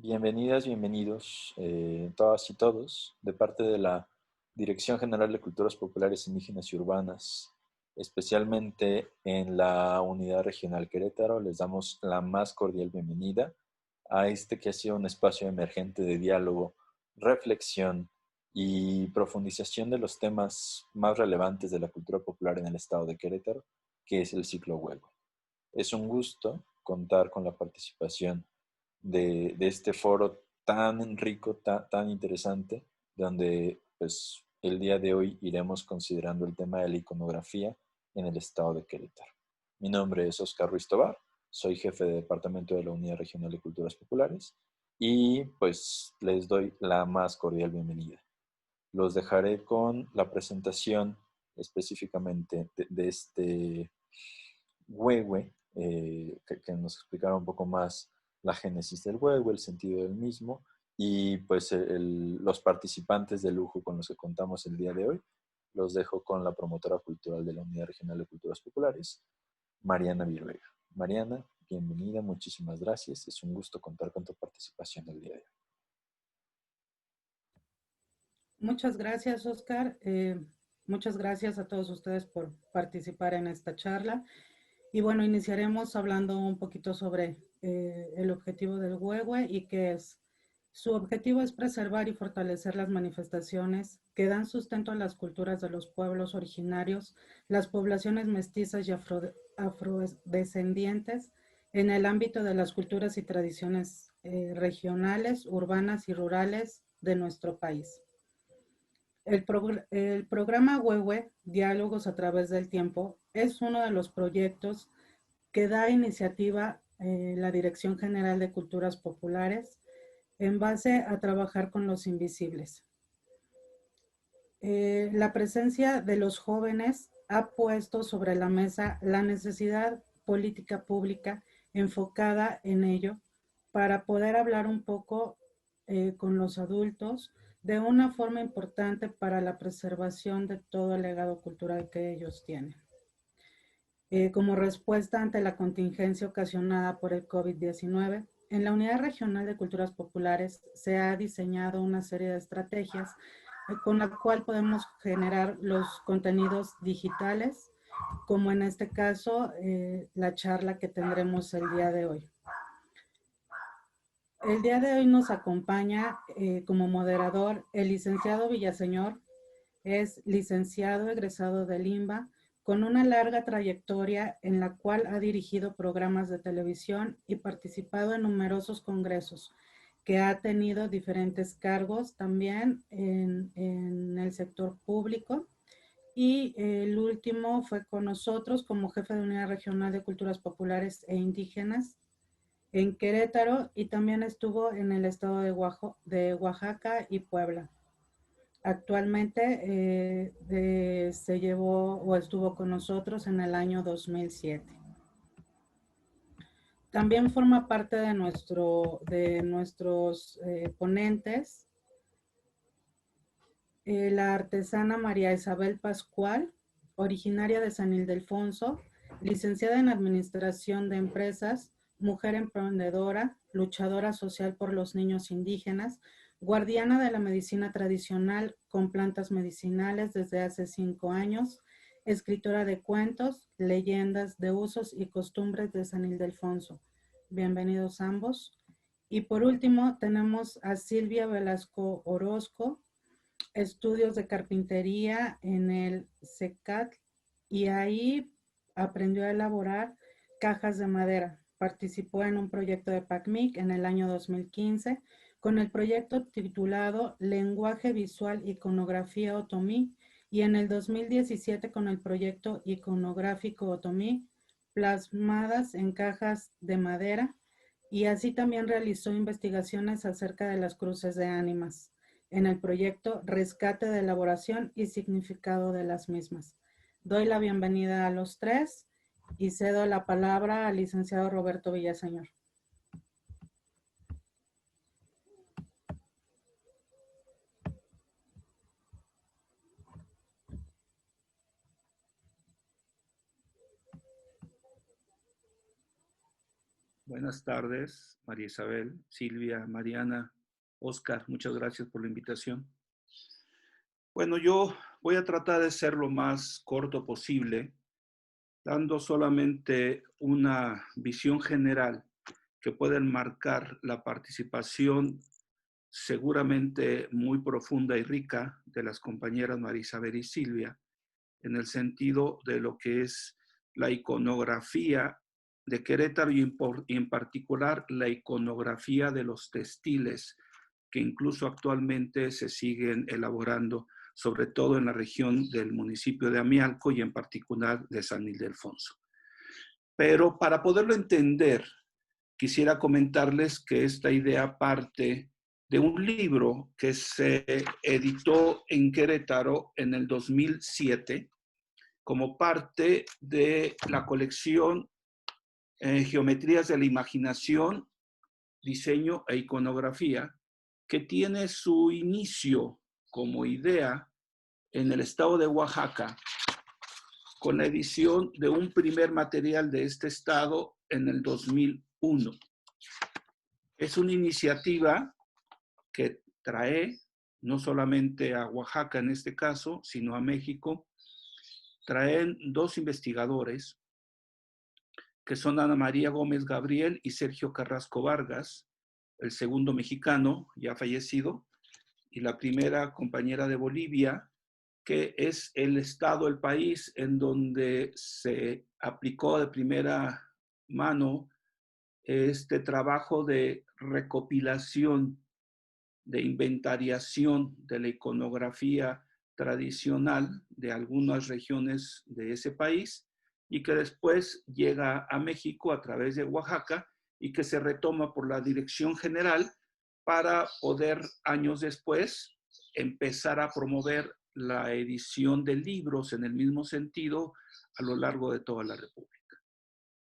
Bienvenidas, bienvenidos todas y todos de parte de la Dirección General de Culturas Populares Indígenas y Urbanas, especialmente en la Unidad Regional Querétaro. Les damos la más cordial bienvenida a este que ha sido un espacio emergente de diálogo, reflexión y profundización de los temas más relevantes de la cultura popular en el estado de Querétaro, que es el ciclo Huevo. Es un gusto contar con la participación de este foro tan rico, tan interesante, donde pues el día de hoy iremos considerando el tema de la iconografía en el estado de Querétaro. Mi nombre es Oscar Ruiz Tobar, soy jefe de departamento de la Unidad Regional de Culturas Populares y pues les doy la más cordial bienvenida. Los dejaré con la presentación específicamente de este huehue, que nos explicara un poco más la génesis del huehue, el sentido del mismo, y pues los participantes de lujo con los que contamos el día de hoy. Los dejo con la promotora cultural de la Unidad Regional de Culturas Populares, Mariana Viruega. Mariana, bienvenida, muchísimas gracias. Es un gusto contar con tu participación el día de hoy. Muchas gracias, Oscar. Muchas gracias a todos ustedes por participar en esta charla. Y bueno, iniciaremos hablando un poquito sobre el objetivo del huehue y qué es. Su objetivo es preservar y fortalecer las manifestaciones que dan sustento a las culturas de los pueblos originarios, las poblaciones mestizas y afrodescendientes en el ámbito de las culturas y tradiciones regionales, urbanas y rurales de nuestro país. El programa huehue, Diálogos a través del tiempo, es uno de los proyectos que da iniciativa la Dirección General de Culturas Populares en base a trabajar con los invisibles. La presencia de los jóvenes ha puesto sobre la mesa la necesidad política pública enfocada en ello para poder hablar un poco con los adultos de una forma importante para la preservación de todo el legado cultural que ellos tienen. Como respuesta ante la contingencia ocasionada por el COVID-19, en la Unidad Regional de Culturas Populares se ha diseñado una serie de estrategias con la cual podemos generar los contenidos digitales, como en este caso la charla que tendremos el día de hoy. El día de hoy nos acompaña como moderador el licenciado Villaseñor. Es licenciado egresado del IMBA con una larga trayectoria en la cual ha dirigido programas de televisión y participado en numerosos congresos, que ha tenido diferentes cargos también en el sector público. Y el último fue con nosotros como jefe de Unidad Regional de Culturas Populares e Indígenas en Querétaro, y también estuvo en el estado de Oaxaca y Puebla. Actualmente se llevó o estuvo con nosotros en el año 2007. También forma parte de nuestros ponentes la artesana María Isabel Pascual, originaria de San Ildefonso, licenciada en Administración de Empresas, mujer emprendedora, luchadora social por los niños indígenas, guardiana de la medicina tradicional con plantas medicinales desde hace 5 años, escritora de cuentos, leyendas de usos y costumbres de San Ildefonso. Bienvenidos ambos. Y por último tenemos a Silvia Velasco Orozco, estudios de carpintería en el CECAT, y ahí aprendió a elaborar cajas de madera. Participó en un proyecto de PACMIC en el año 2015 con el proyecto titulado Lenguaje Visual Iconografía Otomí, y en el 2017 con el proyecto iconográfico Otomí, plasmadas en cajas de madera, y así también realizó investigaciones acerca de las cruces de ánimas en el proyecto Rescate de Elaboración y Significado de las mismas. Doy la bienvenida a los tres y cedo la palabra al licenciado Roberto Villaseñor. Buenas tardes, María Isabel, Silvia, Mariana, Oscar, muchas gracias por la invitación. Bueno, yo voy a tratar de ser lo más corto posible, dando solamente una visión general que puede marcar la participación seguramente muy profunda y rica de las compañeras María Isabel y Silvia, en el sentido de lo que es la iconografía de Querétaro y en particular la iconografía de los textiles que incluso actualmente se siguen elaborando, sobre todo en la región del municipio de Amialco y en particular de San Ildefonso. Pero para poderlo entender, quisiera comentarles que esta idea parte de un libro que se editó en Querétaro en el 2007 como parte de la colección Geometrías de la Imaginación, Diseño e Iconografía, que tiene su inicio como idea en el estado de Oaxaca, con la edición de un primer material de este estado en el 2001. Es una iniciativa que trae no solamente a Oaxaca en este caso, sino a México. Traen dos investigadores, que son Ana María Gómez Gabriel y Sergio Carrasco Vargas, el segundo mexicano ya fallecido, y la primera compañera de Bolivia, que es el estado, el país en donde se aplicó de primera mano este trabajo de recopilación, de inventariación de la iconografía tradicional de algunas regiones de ese país y que después llega a México a través de Oaxaca y que se retoma por la Dirección General para poder años después empezar a promover la edición de libros en el mismo sentido a lo largo de toda la República.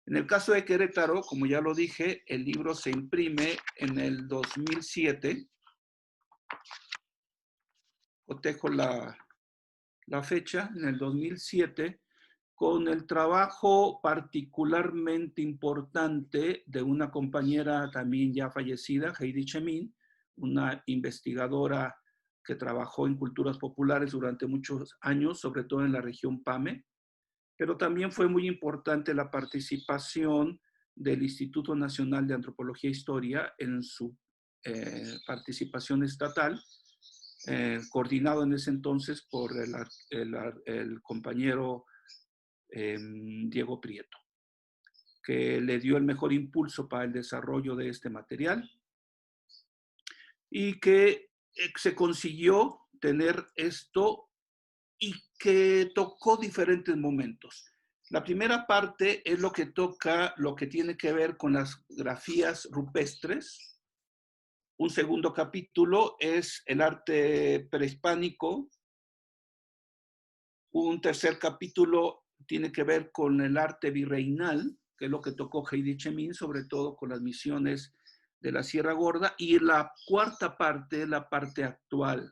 En el caso de Querétaro, como ya lo dije, el libro se imprime en el 2007. Cotejo la fecha, en el 2007, con el trabajo particularmente importante de una compañera también ya fallecida, Heidi Chemin, una investigadora que trabajó en culturas populares durante muchos años, sobre todo en la región PAME, pero también fue muy importante la participación del Instituto Nacional de Antropología e Historia en su participación estatal, coordinado en ese entonces por el compañero Diego Prieto, que le dio el mejor impulso para el desarrollo de este material y que se consiguió tener esto y que tocó diferentes momentos. La primera parte es lo que toca, lo que tiene que ver con las grafías rupestres. Un segundo capítulo es el arte prehispánico. Un tercer capítulo tiene que ver con el arte virreinal, que es lo que tocó Heidi Chemin, sobre todo con las misiones de la Sierra Gorda. Y la cuarta parte es la parte actual.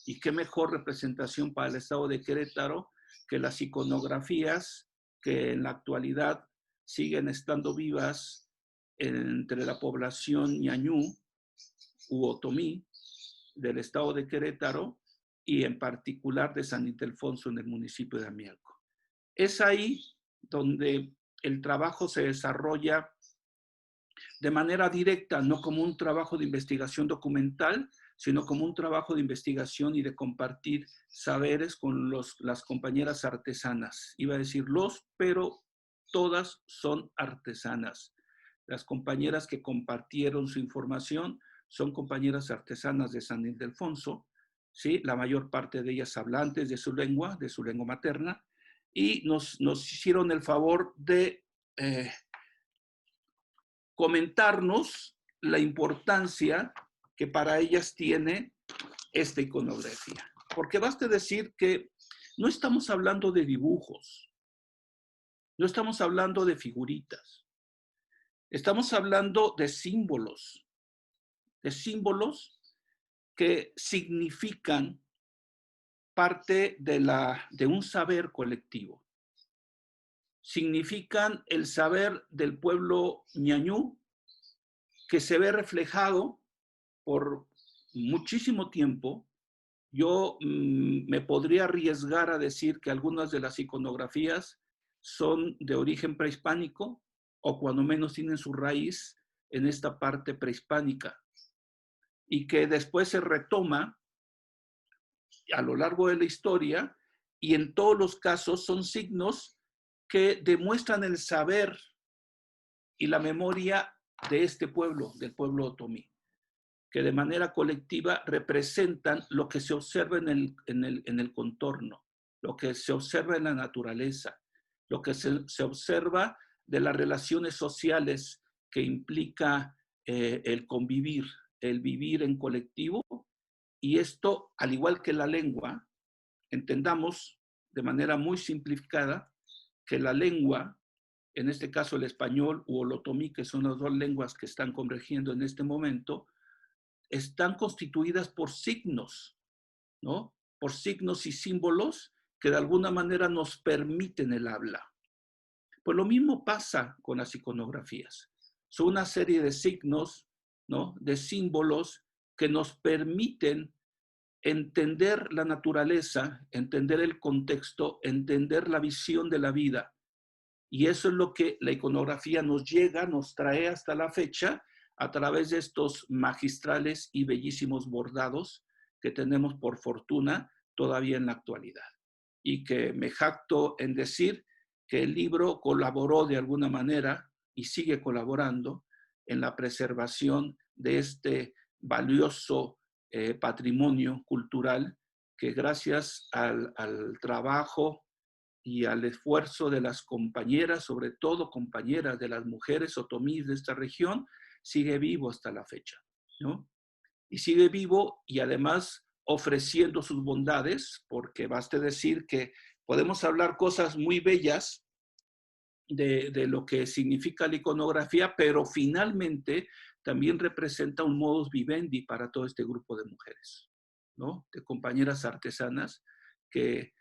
Y qué mejor representación para el estado de Querétaro que las iconografías que en la actualidad siguen estando vivas entre la población ñañú u otomí del estado de Querétaro y en particular de San Ildefonso en el municipio de Amialco. Es ahí donde el trabajo se desarrolla de manera directa, no como un trabajo de investigación documental, sino como un trabajo de investigación y de compartir saberes con las compañeras artesanas. Iba a decir los, pero todas son artesanas. Las compañeras que compartieron su información son compañeras artesanas de San Ildefonso, ¿sí? La mayor parte de ellas hablantes de su lengua materna, y nos hicieron el favor de comentarnos la importancia que para ellas tiene esta iconografía. Porque basta decir que no estamos hablando de dibujos, no estamos hablando de figuritas, estamos hablando de símbolos que significan parte de un saber colectivo. Significan el saber del pueblo ñañú, que se ve reflejado por muchísimo tiempo. Yo me podría arriesgar a decir que algunas de las iconografías son de origen prehispánico o cuando menos tienen su raíz en esta parte prehispánica y que después se retoma a lo largo de la historia y en todos los casos son signos que demuestran el saber y la memoria de este pueblo, del pueblo otomí, que de manera colectiva representan lo que se observa en el contorno, lo que se observa en la naturaleza, lo que se observa de las relaciones sociales que implica el convivir, el vivir en colectivo. Y esto, al igual que la lengua, entendamos de manera muy simplificada que la lengua, en este caso el español u el otomí, que son las dos lenguas que están convergiendo en este momento, están constituidas por signos, ¿no? Por signos y símbolos que de alguna manera nos permiten el habla. Pues lo mismo pasa con las iconografías. Son una serie de signos, ¿no? De símbolos que nos permiten entender la naturaleza, entender el contexto, entender la visión de la vida. Y eso es lo que la iconografía nos llega, nos trae hasta la fecha a través de estos magistrales y bellísimos bordados que tenemos por fortuna todavía en la actualidad. Y que me jacto en decir que el libro colaboró de alguna manera y sigue colaborando en la preservación de este valioso patrimonio cultural que gracias al trabajo y al esfuerzo de las compañeras, sobre todo compañeras de las mujeres otomíes de esta región, sigue vivo hasta la fecha, ¿no? Y sigue vivo y además ofreciendo sus bondades, porque baste decir que podemos hablar cosas muy bellas de lo que significa la iconografía, pero finalmente también representa un modus vivendi para todo este grupo de mujeres, ¿no? De compañeras artesanas que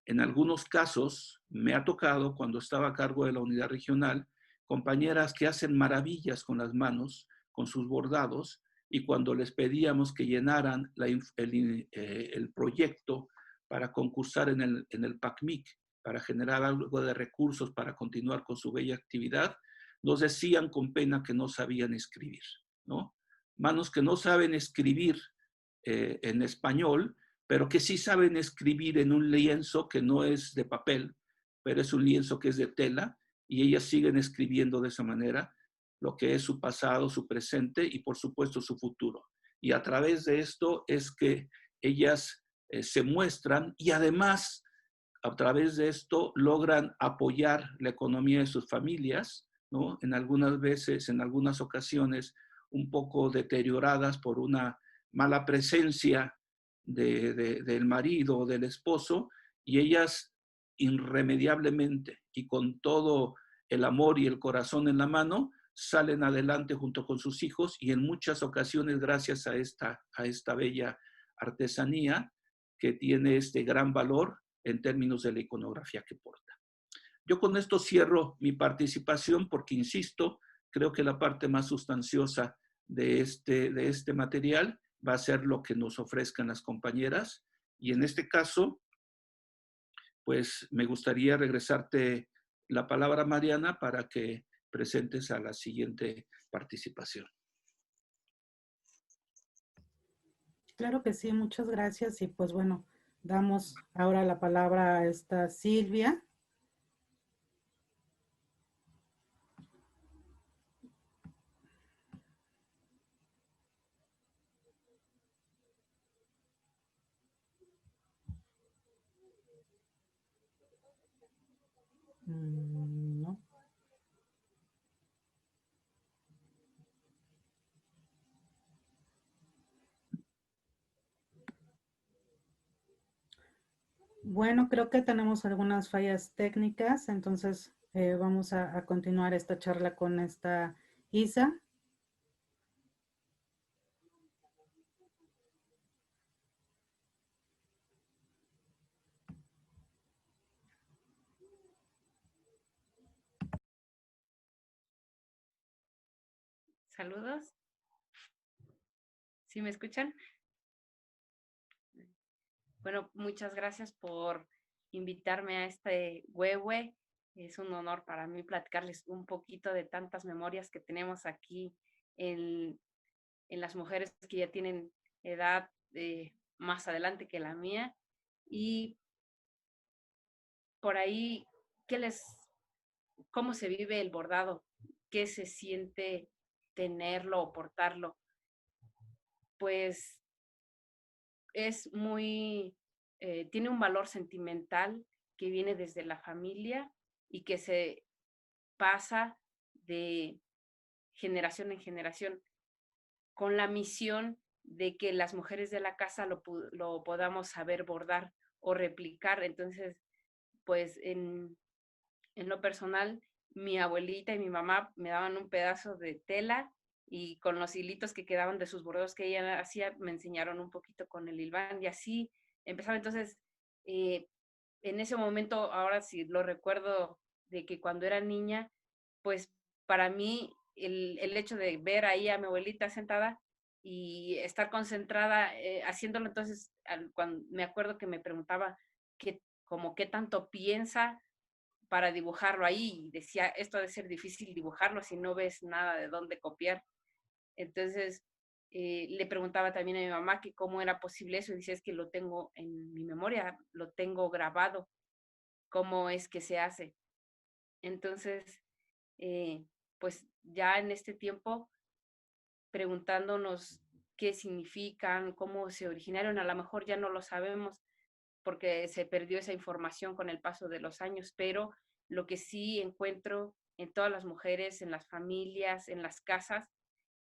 en algunos casos me ha tocado, cuando estaba a cargo de la unidad regional, compañeras que hacen maravillas con las manos, con sus bordados, y cuando les pedíamos que llenaran el proyecto para concursar en el PACMIC, para generar algo de recursos para continuar con su bella actividad, nos decían con pena que no sabían escribir, ¿no? Manos que no saben escribir en español, pero que sí saben escribir en un lienzo que no es de papel, pero es un lienzo que es de tela, y ellas siguen escribiendo de esa manera lo que es su pasado, su presente y por supuesto su futuro. Y a través de esto es que ellas se muestran y además a través de esto logran apoyar la economía de sus familias, ¿no? En algunas veces, en algunas ocasiones, un poco deterioradas por una mala presencia del marido o del esposo, y ellas irremediablemente y con todo el amor y el corazón en la mano, salen adelante junto con sus hijos y en muchas ocasiones gracias a esta bella artesanía que tiene este gran valor en términos de la iconografía que porta. Yo con esto cierro mi participación porque, insisto, creo que la parte más sustanciosa de este material va a ser lo que nos ofrezcan las compañeras. Y en este caso, pues me gustaría regresarte la palabra, Mariana, para que presentes a la siguiente participación. Claro que sí, muchas gracias. Y pues bueno, damos ahora la palabra a esta Silvia. No. Bueno, creo que tenemos algunas fallas técnicas, entonces vamos a continuar esta charla con esta Isa. Saludos. ¿Sí me escuchan? Bueno, muchas gracias por invitarme a este huehue. Es un honor para mí platicarles un poquito de tantas memorias que tenemos aquí en, en las mujeres que ya tienen edad más adelante que la mía. Y por ahí, ¿qué les, cómo se vive el bordado? ¿Qué se siente tenerlo o portarlo? Pues es muy, tiene un valor sentimental que viene desde la familia y que se pasa de generación en generación con la misión de que las mujeres de la casa lo podamos saber bordar o replicar. Entonces, pues en lo personal, mi abuelita y mi mamá me daban un pedazo de tela y con los hilitos que quedaban de sus bordados que ella hacía, me enseñaron un poquito con el hilván y así empezaba. Entonces, eh, en ese momento, ahora sí lo recuerdo de que cuando era niña, pues para mí el hecho de ver ahí a mi abuelita sentada y estar concentrada haciéndolo, entonces cuando me acuerdo que me preguntaba como qué tanto piensa para dibujarlo ahí y decía, esto debe ser difícil dibujarlo si no ves nada de dónde copiar. Entonces le preguntaba también a mi mamá que cómo era posible eso y dice, es que lo tengo en mi memoria, lo tengo grabado, cómo es que se hace. Entonces, eh, pues ya en este tiempo preguntándonos qué significan, cómo se originaron, a lo mejor ya no lo sabemos porque se perdió esa información con el paso de los años, pero lo que sí encuentro en todas las mujeres, en las familias, en las casas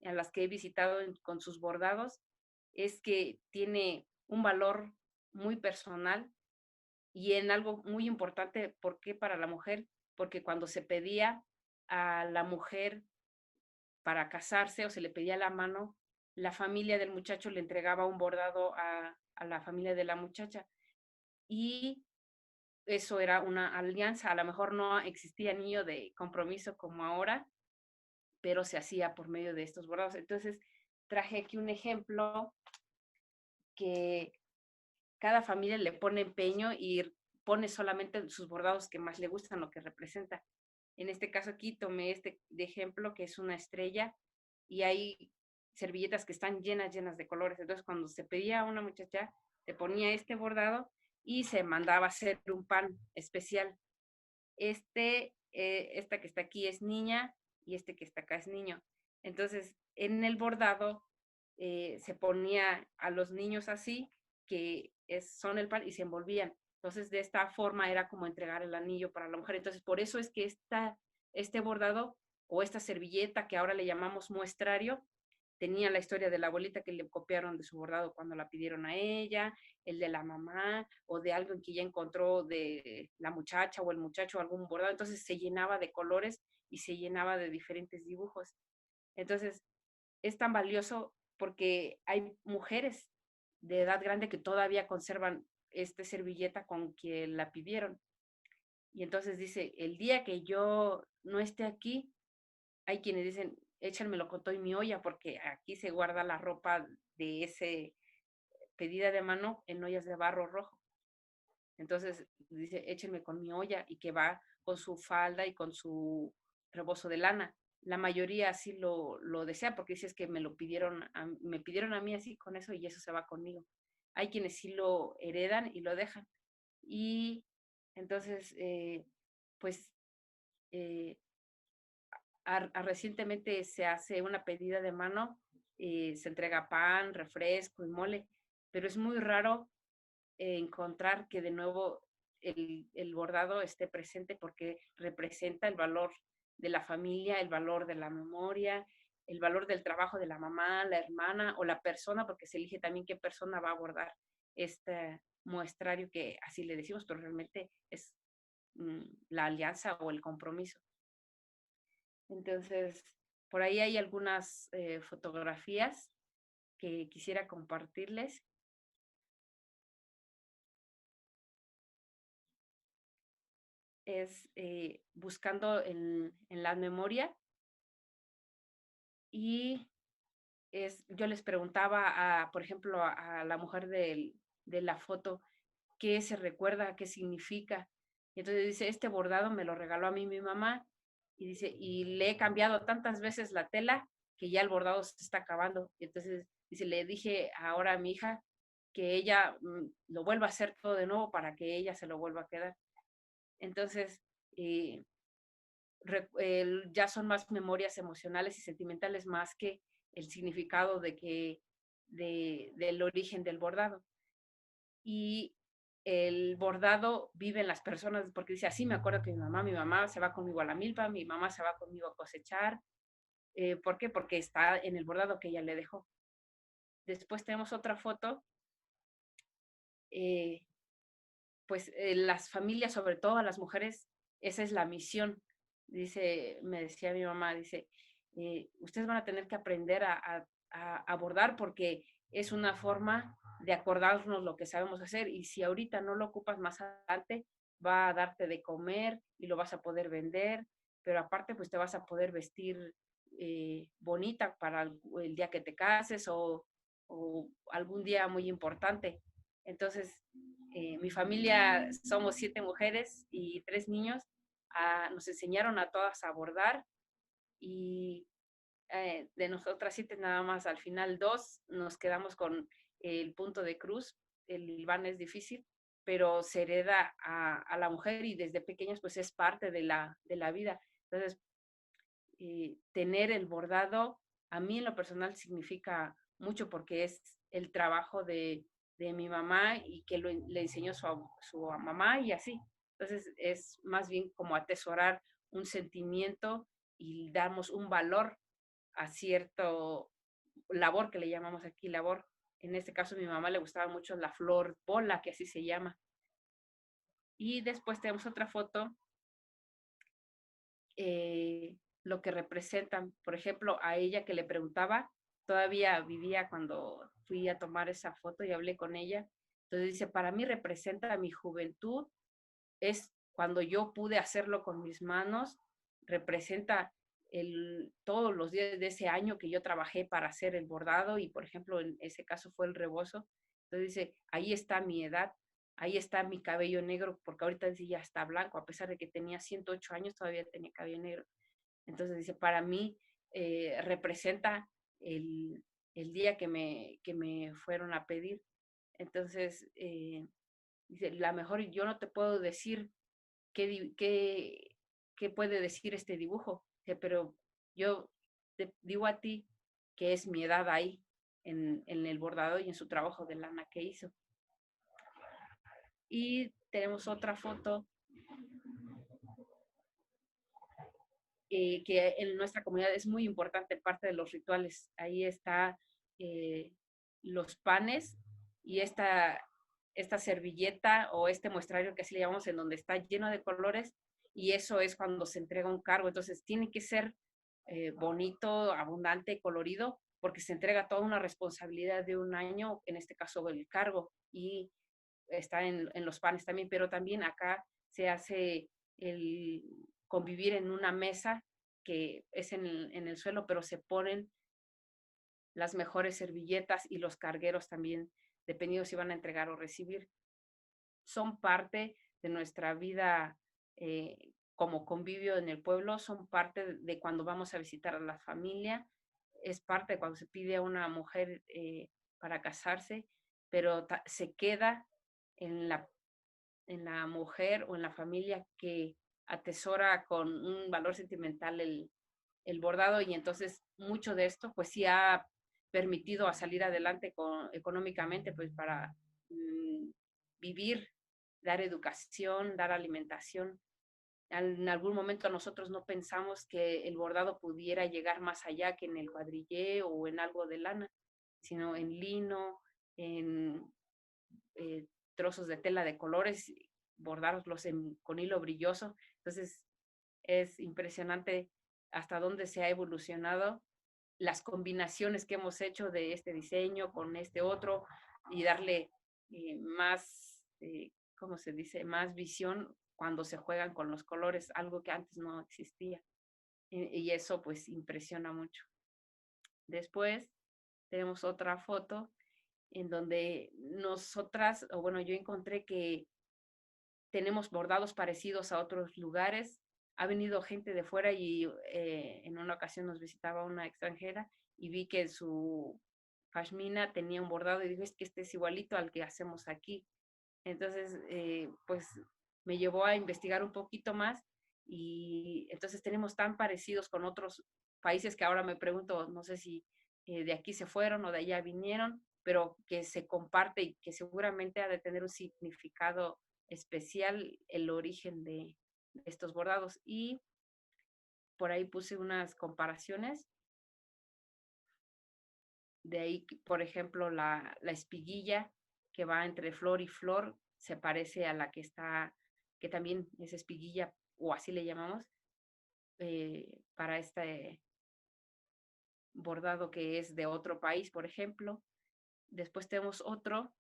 en las que he visitado con sus bordados, es que tiene un valor muy personal y en algo muy importante, ¿por qué para la mujer? Porque cuando se pedía a la mujer para casarse o se le pedía la mano, la familia del muchacho le entregaba un bordado a la familia de la muchacha y eso era una alianza, a lo mejor no existía anillo de compromiso como ahora, pero se hacía por medio de estos bordados. Entonces, traje aquí un ejemplo que cada familia le pone empeño y pone solamente sus bordados que más le gustan, lo que representa. En este caso aquí tomé este de ejemplo que es una estrella y hay servilletas que están llenas, llenas de colores. Entonces, cuando se pedía a una muchacha, se ponía este bordado y se mandaba a hacer un pan especial. Esta que está aquí es niña y este que está acá es niño. Entonces, en el bordado se ponía a los niños así, son el pan, y se envolvían. Entonces, de esta forma era como entregar el anillo para la mujer. Entonces, por eso es que este bordado o esta servilleta que ahora le llamamos muestrario, tenía la historia de la abuelita que le copiaron de su bordado cuando la pidieron a ella, el de la mamá o de alguien que ya encontró de la muchacha o el muchacho algún bordado. Entonces se llenaba de colores y se llenaba de diferentes dibujos. Entonces es tan valioso porque hay mujeres de edad grande que todavía conservan esta servilleta con que la pidieron. Y entonces dice, el día que yo no esté aquí, hay quienes dicen, échanmelo con todo y mi olla, porque aquí se guarda la ropa de ese pedida de mano en ollas de barro rojo. Entonces dice, échenme con mi olla y que va con su falda y con su rebozo de lana. La mayoría así lo desea porque dice es que me pidieron a mí así con eso y eso se va conmigo. Hay quienes sí lo heredan y lo dejan. Y entonces, pues eh, recientemente se hace una pedida de mano, se entrega pan, refresco y mole, pero es muy raro encontrar que de nuevo el bordado esté presente porque representa el valor de la familia, el valor de la memoria, el valor del trabajo de la mamá, la hermana o la persona, porque se elige también qué persona va a bordar este muestrario que así le decimos, pero realmente es la alianza o el compromiso. Entonces, por ahí hay algunas fotografías que quisiera compartirles. Es buscando en la memoria y yo les preguntaba, por ejemplo, a la mujer de la foto, qué se recuerda, qué significa. Y entonces dice, este bordado me lo regaló a mí mi mamá, y dice, y le he cambiado tantas veces la tela que ya el bordado se está acabando. Y entonces dice, le dije ahora a mi hija que ella lo vuelva a hacer todo de nuevo para que ella se lo vuelva a quedar. Entonces, eh, ya son más memorias emocionales y sentimentales más que el significado del origen del bordado. Y el bordado vive en las personas, porque dice, así me acuerdo que mi mamá se va conmigo a la milpa, mi mamá se va conmigo a cosechar. ¿Por qué? Porque está en el bordado que ella le dejó. Después tenemos otra foto, eh, pues las familias, sobre todo a las mujeres, esa es la misión. Me decía mi mamá, dice, ustedes van a tener que aprender a bordar porque es una forma de acordarnos lo que sabemos hacer y si ahorita no lo ocupas más adelante, va a darte de comer y lo vas a poder vender, pero aparte pues te vas a poder vestir bonita para el día que te cases o algún día muy importante. Entonces, mi familia somos 7 mujeres y 3 niños. Nos enseñaron a todas a bordar y de nosotras 7 nada más al final 2 nos quedamos con el punto de cruz. El van es difícil, pero se hereda a la mujer y desde pequeñas pues es parte de la vida. Entonces, tener el bordado a mí en lo personal significa mucho porque es el trabajo de mi mamá y que le enseñó su mamá y así. Entonces es más bien como atesorar un sentimiento y damos un valor a cierto labor que le llamamos aquí labor. En este caso a mi mamá le gustaba mucho la flor bola, que así se llama. Y después tenemos otra foto lo que representan. Por ejemplo, a ella que le preguntaba, todavía vivía cuando fui a tomar esa foto y hablé con ella. Entonces dice, para mí representa mi juventud, es cuando yo pude hacerlo con mis manos, representa todos los días de ese año que yo trabajé para hacer el bordado y, por ejemplo, en ese caso fue el rebozo. Entonces dice, ahí está mi edad, ahí está mi cabello negro, porque ahorita sí ya está blanco, a pesar de que tenía 108 años, todavía tenía cabello negro. Entonces dice, para mí representa el, el día que me fueron a pedir. Entonces, dice, la mejor yo no te puedo decir qué puede decir este dibujo, pero yo te digo a ti que es mi edad ahí en el bordado y en su trabajo de lana que hizo. Y tenemos otra foto que en nuestra comunidad es muy importante, parte de los rituales. Ahí está los panes y esta servilleta o este muestrario que así le llamamos, en donde está lleno de colores, y eso es cuando se entrega un cargo. Entonces tiene que ser bonito, abundante, colorido, porque se entrega toda una responsabilidad de un año, en este caso el cargo, y está en los panes también, pero también acá se hace el convivir en una mesa que es en el suelo, pero se ponen las mejores servilletas y los cargueros también, dependiendo si van a entregar o recibir. Son parte de nuestra vida como convivio en el pueblo, son parte de cuando vamos a visitar a la familia, es parte de cuando se pide a una mujer para casarse, pero se queda en la mujer o en la familia que atesora con un valor sentimental el bordado y entonces mucho de esto pues sí ha permitido a salir adelante económicamente pues para vivir, dar educación, dar alimentación. En algún momento nosotros no pensamos que el bordado pudiera llegar más allá que en el cuadrillé o en algo de lana, sino en lino, en trozos de tela de colores, bordarlos con hilo brilloso. Entonces es impresionante hasta dónde se ha evolucionado las combinaciones que hemos hecho de este diseño con este otro y darle más, ¿cómo se dice? Más visión cuando se juegan con los colores, algo que antes no existía. Y eso pues impresiona mucho. Después tenemos otra foto en donde nosotras, o bueno, yo encontré que tenemos bordados parecidos a otros lugares. Ha venido gente de fuera y en una ocasión nos visitaba una extranjera y vi que su pashmina tenía un bordado y dije, es que este es igualito al que hacemos aquí. Entonces, pues me llevó a investigar un poquito más y entonces tenemos tan parecidos con otros países que ahora me pregunto, no sé si de aquí se fueron o de allá vinieron, pero que se comparte y que seguramente ha de tener un significado especial el origen de estos bordados. Y por ahí puse unas comparaciones. De ahí, por ejemplo, la espiguilla que va entre flor y flor se parece a la que está, que también es espiguilla, o así le llamamos, para este bordado que es de otro país, por ejemplo. Después tenemos otro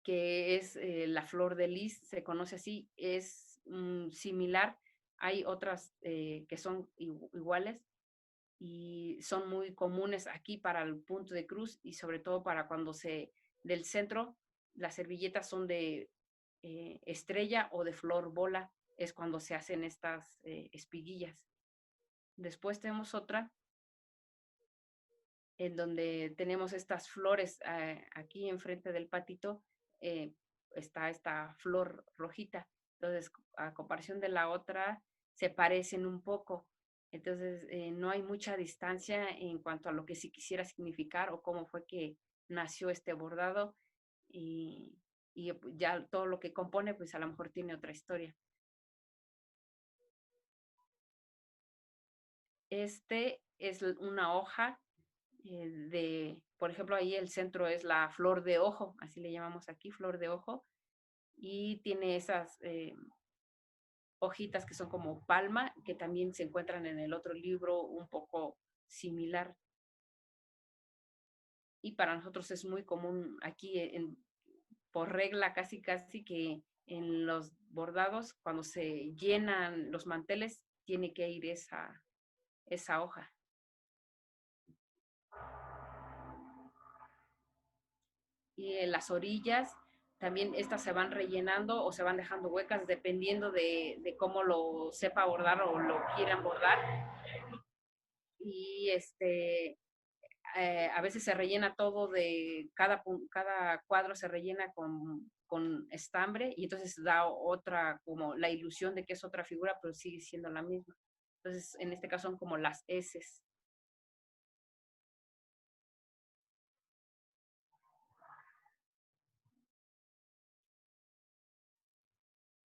que es la flor de lis, se conoce así, es similar. Hay otras que son iguales y son muy comunes aquí para el punto de cruz y sobre todo para cuando del centro, las servilletas son de estrella o de flor bola, es cuando se hacen estas espiguillas. Después tenemos otra en donde tenemos estas flores aquí enfrente del patito, está esta flor rojita. Entonces, a comparación de la otra, se parecen un poco. Entonces, no hay mucha distancia en cuanto a lo que sí quisiera significar o cómo fue que nació este bordado y ya todo lo que compone, pues a lo mejor tiene otra historia. Este es una hoja por ejemplo, ahí el centro es la flor de ojo, así le llamamos aquí, flor de ojo, y tiene esas hojitas que son como palma, que también se encuentran en el otro libro un poco similar. Y para nosotros es muy común aquí, por regla casi que en los bordados, cuando se llenan los manteles, tiene que ir esa hoja. Y en las orillas también estas se van rellenando o se van dejando huecas dependiendo de cómo lo sepa bordar o lo quieran bordar. Y a veces se rellena todo cada cuadro se rellena con estambre y entonces da otra, como la ilusión de que es otra figura, pero sigue siendo la misma. Entonces, en este caso son como las eses.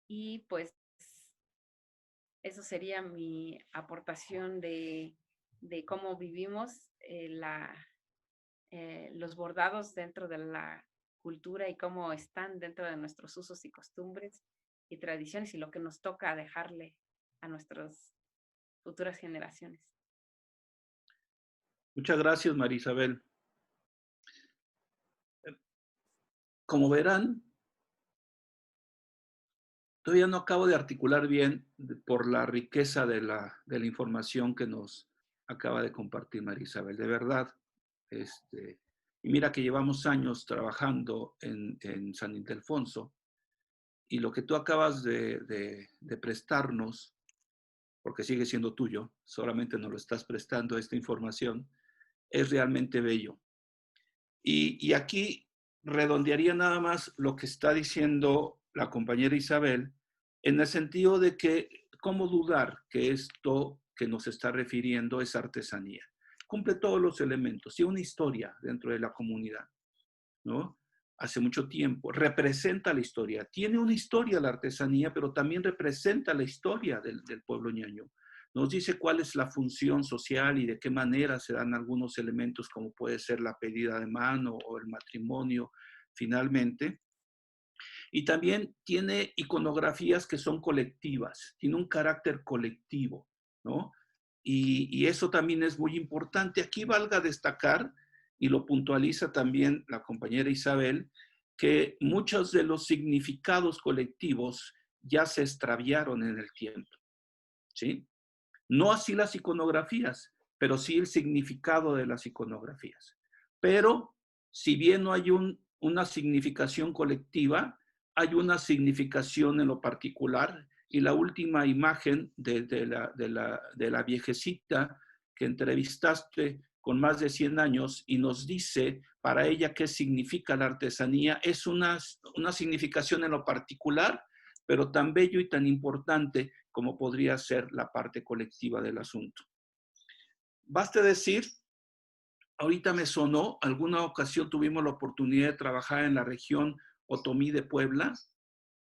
Y pues eso sería mi aportación de cómo vivimos los bordados dentro de la cultura y cómo están dentro de nuestros usos y costumbres y tradiciones y lo que nos toca dejarle a nuestras futuras generaciones. Muchas gracias, María Isabel. Como verán, todavía no acabo de articular bien por la riqueza de la información que nos acaba de compartir María Isabel. De verdad, y mira que llevamos años trabajando en San Ildefonso y lo que tú acabas de prestarnos, porque sigue siendo tuyo, solamente nos lo estás prestando esta información, es realmente bello. Y aquí redondearía nada más lo que está diciendo la compañera Isabel, en el sentido de que, ¿cómo dudar que esto que nos está refiriendo es artesanía? Cumple todos los elementos, tiene una historia dentro de la comunidad, ¿no? Hace mucho tiempo, representa la historia, tiene una historia la artesanía, pero también representa la historia del pueblo ñaño. Nos dice cuál es la función social y de qué manera se dan algunos elementos como puede ser la pedida de mano o el matrimonio finalmente. Y también tiene iconografías que son colectivas, tiene un carácter colectivo, ¿no? Y eso también es muy importante. Aquí valga destacar, y lo puntualiza también la compañera Isabel, que muchos de los significados colectivos ya se extraviaron en el tiempo, ¿sí? No así las iconografías, pero sí el significado de las iconografías. Pero si bien no hay una significación colectiva, hay una significación en lo particular, y la última imagen de la viejecita que entrevistaste con más de 100 años y nos dice para ella qué significa la artesanía, es una significación en lo particular, pero tan bello y tan importante como podría ser la parte colectiva del asunto. Baste decir, ahorita me sonó, alguna ocasión tuvimos la oportunidad de trabajar en la región Otomí de Puebla,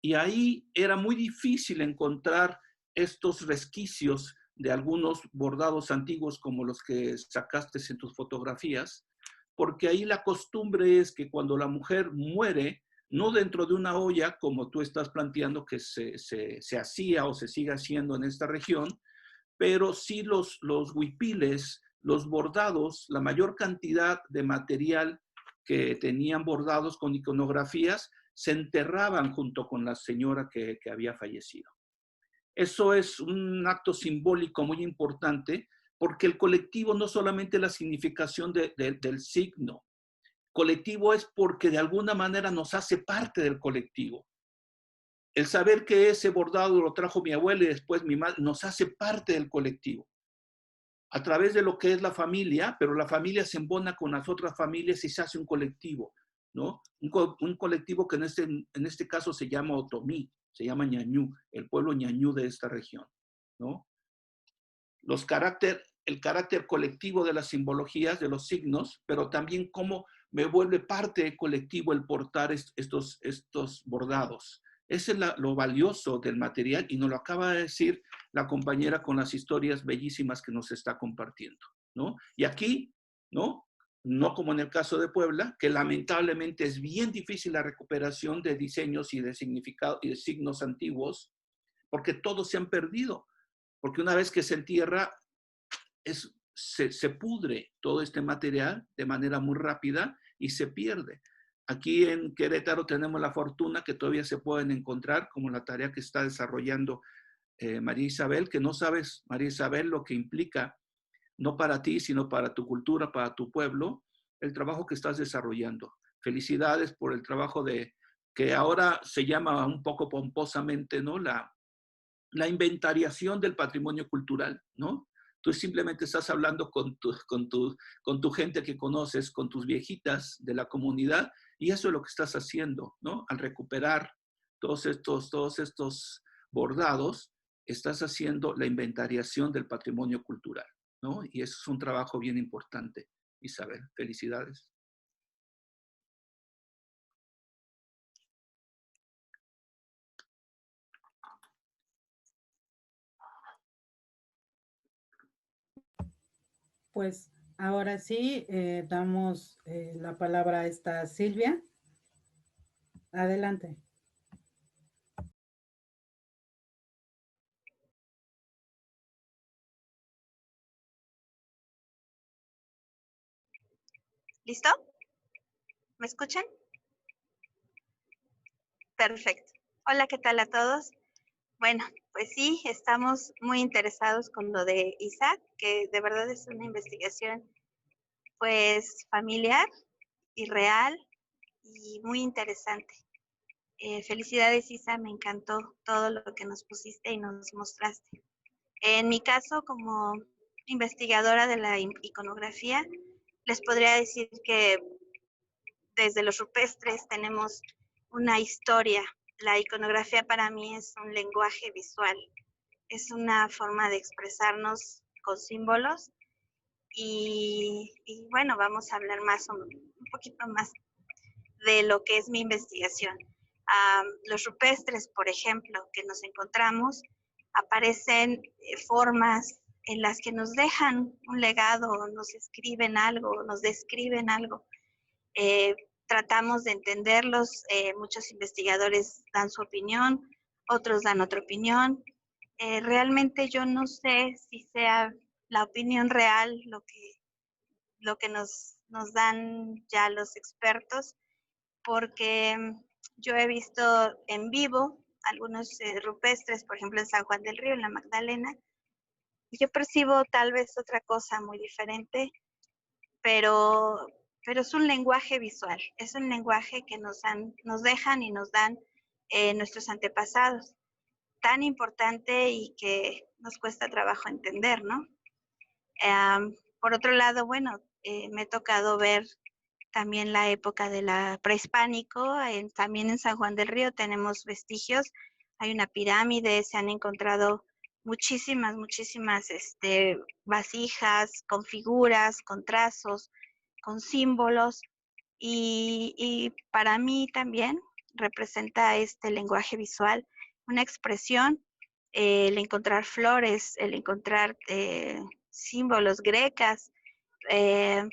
y ahí era muy difícil encontrar estos resquicios de algunos bordados antiguos como los que sacaste en tus fotografías, porque ahí la costumbre es que cuando la mujer muere, no dentro de una olla, como tú estás planteando que se hacía o se sigue haciendo en esta región, pero sí los huipiles, los bordados, la mayor cantidad de material que tenían bordados con iconografías, se enterraban junto con la señora que había fallecido. Eso es un acto simbólico muy importante, porque el colectivo no solamente la significación del signo, colectivo es porque de alguna manera nos hace parte del colectivo. El saber que ese bordado lo trajo mi abuela y después mi madre, nos hace parte del colectivo. A través de lo que es la familia, pero la familia se embona con las otras familias y se hace un colectivo, ¿no? Un colectivo que en este caso se llama Otomí, se llama Ñañú, el pueblo Ñañú de esta región, ¿no? El carácter colectivo de las simbologías, de los signos, pero también cómo me vuelve parte del colectivo el portar estos bordados. Ese es lo valioso del material y nos lo acaba de decir la compañera con las historias bellísimas que nos está compartiendo, ¿no? Y aquí, ¿no? No como en el caso de Puebla, que lamentablemente es bien difícil la recuperación de diseños y de significado y de signos antiguos, porque todos se han perdido. Porque una vez que se entierra, se pudre todo este material de manera muy rápida y se pierde. Aquí en Querétaro tenemos la fortuna que todavía se pueden encontrar, como la tarea que está desarrollando María Isabel, que no sabes, María Isabel, lo que implica, no para ti, sino para tu cultura, para tu pueblo, el trabajo que estás desarrollando. Felicidades por el trabajo que ahora se llama un poco pomposamente, ¿no? La inventariación del patrimonio cultural, ¿no? Tú simplemente estás hablando con tu gente que conoces, con tus viejitas de la comunidad, y eso es lo que estás haciendo, ¿no? Al recuperar todos estos bordados, estás haciendo la inventariación del patrimonio cultural, ¿no? Y eso es un trabajo bien importante, Isabel. Felicidades. Pues ahora sí, damos la palabra a esta Silvia. Adelante. ¿Listo? ¿Me escuchan? Perfecto. Hola, ¿qué tal a todos? Bueno, pues sí, estamos muy interesados con lo de Isaac, que de verdad es una investigación pues familiar y real y muy interesante. Felicidades, Isa, me encantó todo lo que nos pusiste y nos mostraste. En mi caso, como investigadora de la iconografía, les podría decir que desde los rupestres tenemos una historia. La iconografía para mí es un lenguaje visual, es una forma de expresarnos con símbolos y bueno, vamos a hablar un poquito más de lo que es mi investigación. Los rupestres, por ejemplo, que nos encontramos, aparecen formas en las que nos dejan un legado, nos escriben algo, nos describen algo. Tratamos de entenderlos, muchos investigadores dan su opinión, otros dan otra opinión. Realmente yo no sé si sea la opinión real lo que nos dan ya los expertos, porque yo he visto en vivo algunos rupestres, por ejemplo en San Juan del Río, en la Magdalena, Yo percibo tal vez otra cosa muy diferente, pero es un lenguaje visual, es un lenguaje que nos dejan y nos dan nuestros antepasados, tan importante y que nos cuesta trabajo entender, ¿no? Por otro lado, bueno, me ha tocado ver también la época de la prehispánico, también en San Juan del Río tenemos vestigios, hay una pirámide, se han encontrado muchísimas vasijas con figuras, con trazos, con símbolos, y para mí también representa este lenguaje visual una expresión, el encontrar flores, el encontrar símbolos grecas. En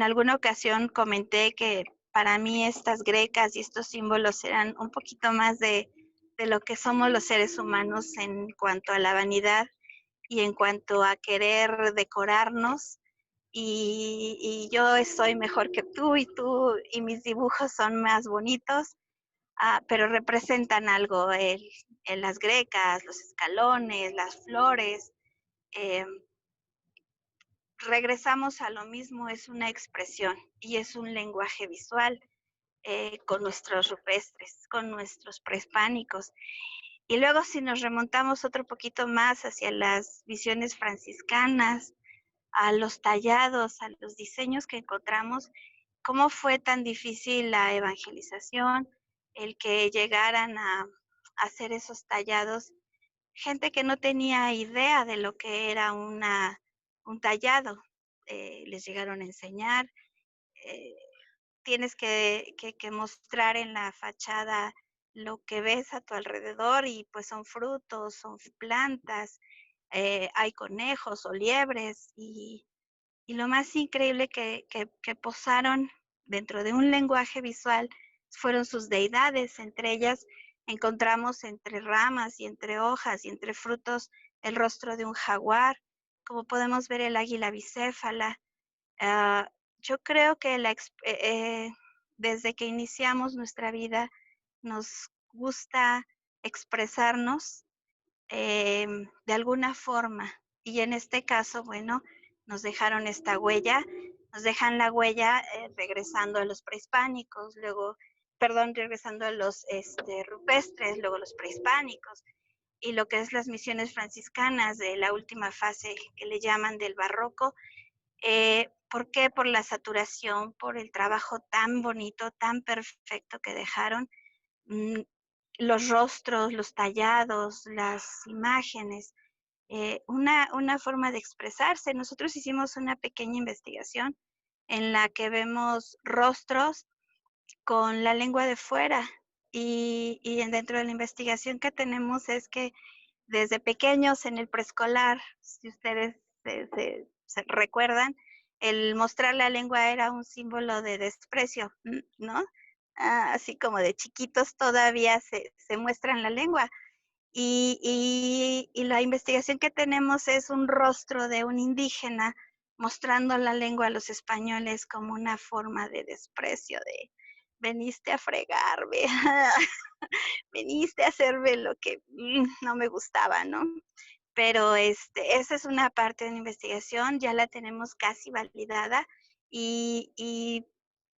alguna ocasión comenté que para mí estas grecas y estos símbolos eran un poquito más de lo que somos los seres humanos en cuanto a la vanidad y en cuanto a querer decorarnos. Y yo soy mejor que tú y mis dibujos son más bonitos, pero representan algo, las grecas, los escalones, las flores. Eh, Regresamos a lo mismo, es una expresión y es un lenguaje visual, con nuestros rupestres, con nuestros prehispánicos. Y luego si nos remontamos otro poquito más hacia las visiones franciscanas, a los tallados, a los diseños que encontramos, cómo fue tan difícil la evangelización, el que llegaran a hacer esos tallados, gente que no tenía idea de lo que era un tallado, les llegaron a enseñar, tienes que mostrar en la fachada lo que ves a tu alrededor y pues son frutos, son plantas, hay conejos o liebres y lo más increíble que posaron dentro de un lenguaje visual fueron sus deidades. Entre ellas encontramos entre ramas y entre hojas y entre frutos el rostro de un jaguar, como podemos ver el águila bicéfala. Yo creo que desde que iniciamos nuestra vida nos gusta expresarnos de alguna forma. Y en este caso, bueno, nos dejaron esta huella, nos dejan la huella regresando a los prehispánicos, luego, perdón, regresando a los rupestres, luego los prehispánicos, y lo que es las misiones franciscanas de la última fase que le llaman del barroco. ¿Por qué? Por la saturación, por el trabajo tan bonito, tan perfecto que dejaron. Los rostros, los tallados, las imágenes, una forma de expresarse. Nosotros hicimos una pequeña investigación en la que vemos rostros con la lengua de fuera y dentro de la investigación que tenemos es que desde pequeños en el preescolar, si ustedes se recuerdan, el mostrar la lengua era un símbolo de desprecio, ¿no? Así como de chiquitos todavía se muestran la lengua. Y la investigación que tenemos es un rostro de un indígena mostrando la lengua a los españoles como una forma de desprecio, de veniste a fregarme, veniste a hacerme lo que no me gustaba, ¿no? Pero esa es una parte de la investigación, ya la tenemos casi validada y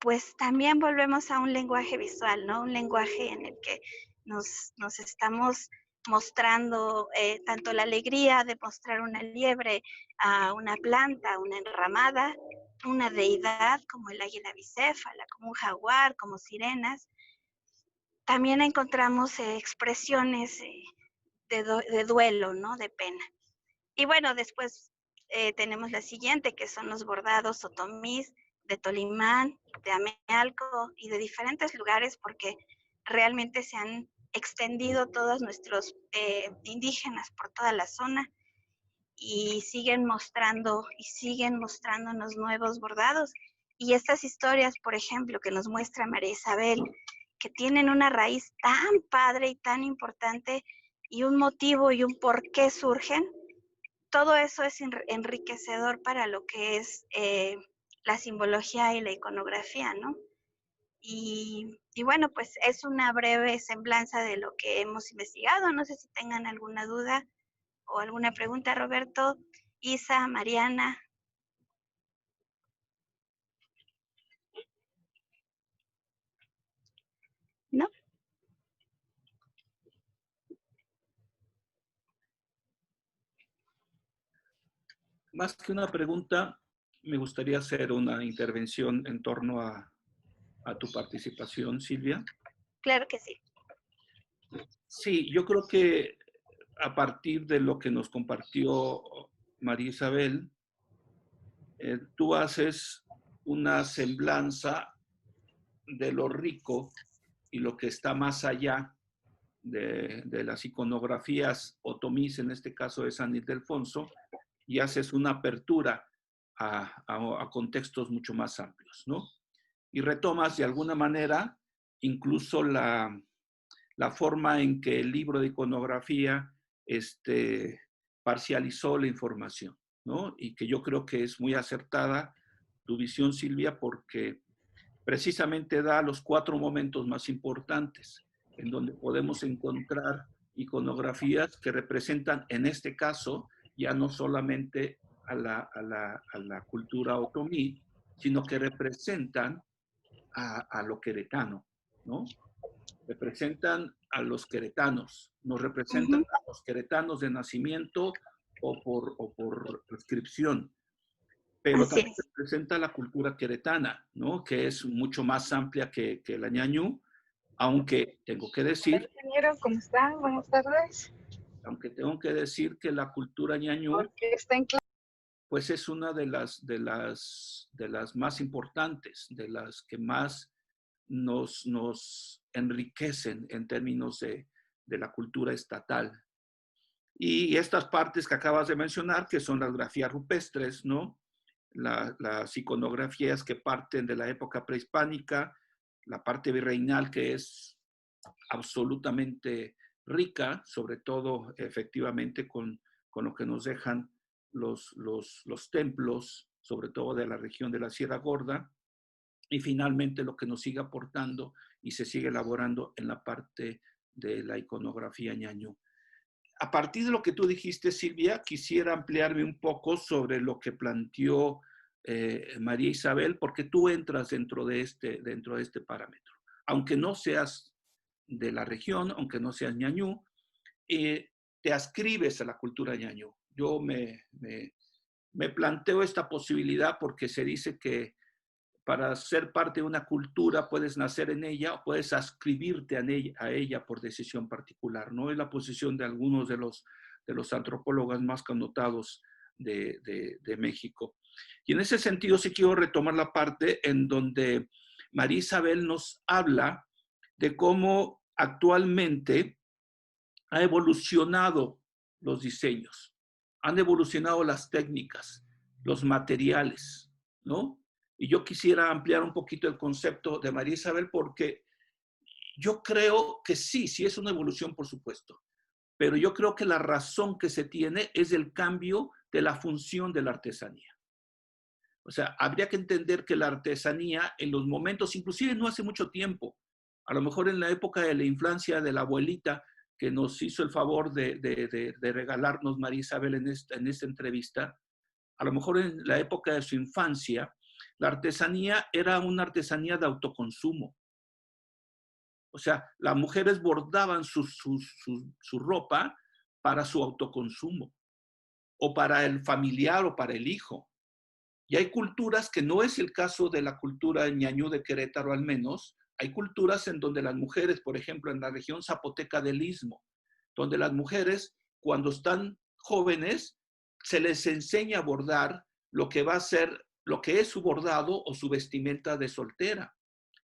pues también volvemos a un lenguaje visual, ¿no? Un lenguaje en el que nos estamos mostrando tanto la alegría de mostrar una liebre, a una planta, una enramada, una deidad como el águila bicéfala, como un jaguar, como sirenas. También encontramos expresiones de duelo, ¿no? De pena. Y bueno, después tenemos la siguiente, que son los bordados otomís de Tolimán, de Amealco y de diferentes lugares, porque realmente se han extendido todos nuestros indígenas por toda la zona y siguen mostrándonos nuevos bordados. Y estas historias, por ejemplo, que nos muestra María Isabel, que tienen una raíz tan padre y tan importante y un motivo y un por qué surgen, todo eso es enriquecedor para lo que es la simbología y la iconografía, ¿no? Y bueno, pues es una breve semblanza de lo que hemos investigado. No sé si tengan alguna duda o alguna pregunta, Roberto, Isa, Mariana. ¿No? Más que una pregunta, me gustaría hacer una intervención en torno a tu participación, Silvia. Claro que sí. Sí, yo creo que a partir de lo que nos compartió María Isabel, tú haces una semblanza de lo rico y lo que está más allá de las iconografías otomís, en este caso de San Ildefonso, y haces una apertura a contextos mucho más amplios, ¿no? Y retomas de alguna manera incluso la forma en que el libro de iconografía parcializó la información, ¿no? Y que yo creo que es muy acertada tu visión, Silvia, porque precisamente da los 4 momentos más importantes en donde podemos encontrar iconografías que representan, en este caso, ya no solamente a la cultura otomí, sino que representan a lo queretano, ¿no? Representan a los queretanos, nos representan a los queretanos de nacimiento o por prescripción, pero Así también es. representa la cultura queretana, ¿no? Que es mucho más amplia que la ñañú, aunque tengo que decir, Ingeniero, ¿cómo están? Buenas tardes. aunque tengo que decir que la cultura ñañú, Porque está en clase. pues es una de las más importantes, de las que más nos enriquecen en términos de la cultura estatal. Y estas partes que acabas de mencionar, que son las grafías rupestres, ¿no? Las iconografías que parten de la época prehispánica, la parte virreinal que es absolutamente rica, sobre todo efectivamente con lo que nos dejan los templos, sobre todo de la región de la Sierra Gorda, y finalmente lo que nos sigue aportando y se sigue elaborando en la parte de la iconografía ñañú. A partir de lo que tú dijiste, Silvia, quisiera ampliarme un poco sobre lo que planteó María Isabel, porque tú entras dentro de este parámetro. Aunque no seas de la región, aunque no seas ñañú, te adscribes a la cultura ñañú. Yo me planteo esta posibilidad porque se dice que para ser parte de una cultura puedes nacer en ella o puedes adscribirte a ella por decisión particular, ¿no? Es la posición de algunos de los antropólogos más connotados de México. Y en ese sentido sí quiero retomar la parte en donde María Isabel nos habla de cómo actualmente ha evolucionado los diseños, han evolucionado las técnicas, los materiales, ¿no? Y yo quisiera ampliar un poquito el concepto de María Isabel porque yo creo que sí es una evolución, por supuesto, pero yo creo que la razón que se tiene es el cambio de la función de la artesanía. O sea, habría que entender que la artesanía en los momentos, inclusive no hace mucho tiempo, a lo mejor en la época de la infancia de la abuelita que nos hizo el favor de regalarnos María Isabel en esta entrevista, a lo mejor en la época de su infancia, la artesanía era una artesanía de autoconsumo. O sea, las mujeres bordaban su ropa para su autoconsumo, o para el familiar o para el hijo. Y hay culturas que no es el caso de la cultura ñañú de Querétaro al menos, hay culturas en donde las mujeres, por ejemplo, en la región zapoteca del Istmo, donde las mujeres cuando están jóvenes se les enseña a bordar lo que va a ser, lo que es su bordado o su vestimenta de soltera.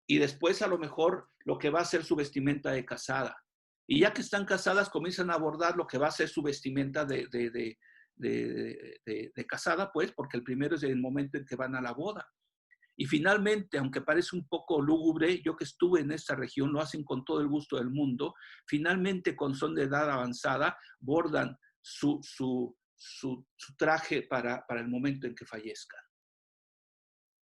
Y después a lo mejor lo que va a ser su vestimenta de casada. Y ya que están casadas comienzan a bordar lo que va a ser su vestimenta de casada, pues, porque el primero es el momento en que van a la boda. Y finalmente, aunque parece un poco lúgubre, yo que estuve en esta región, lo hacen con todo el gusto del mundo, finalmente cuando son de edad avanzada, bordan su traje para el momento en que fallezcan.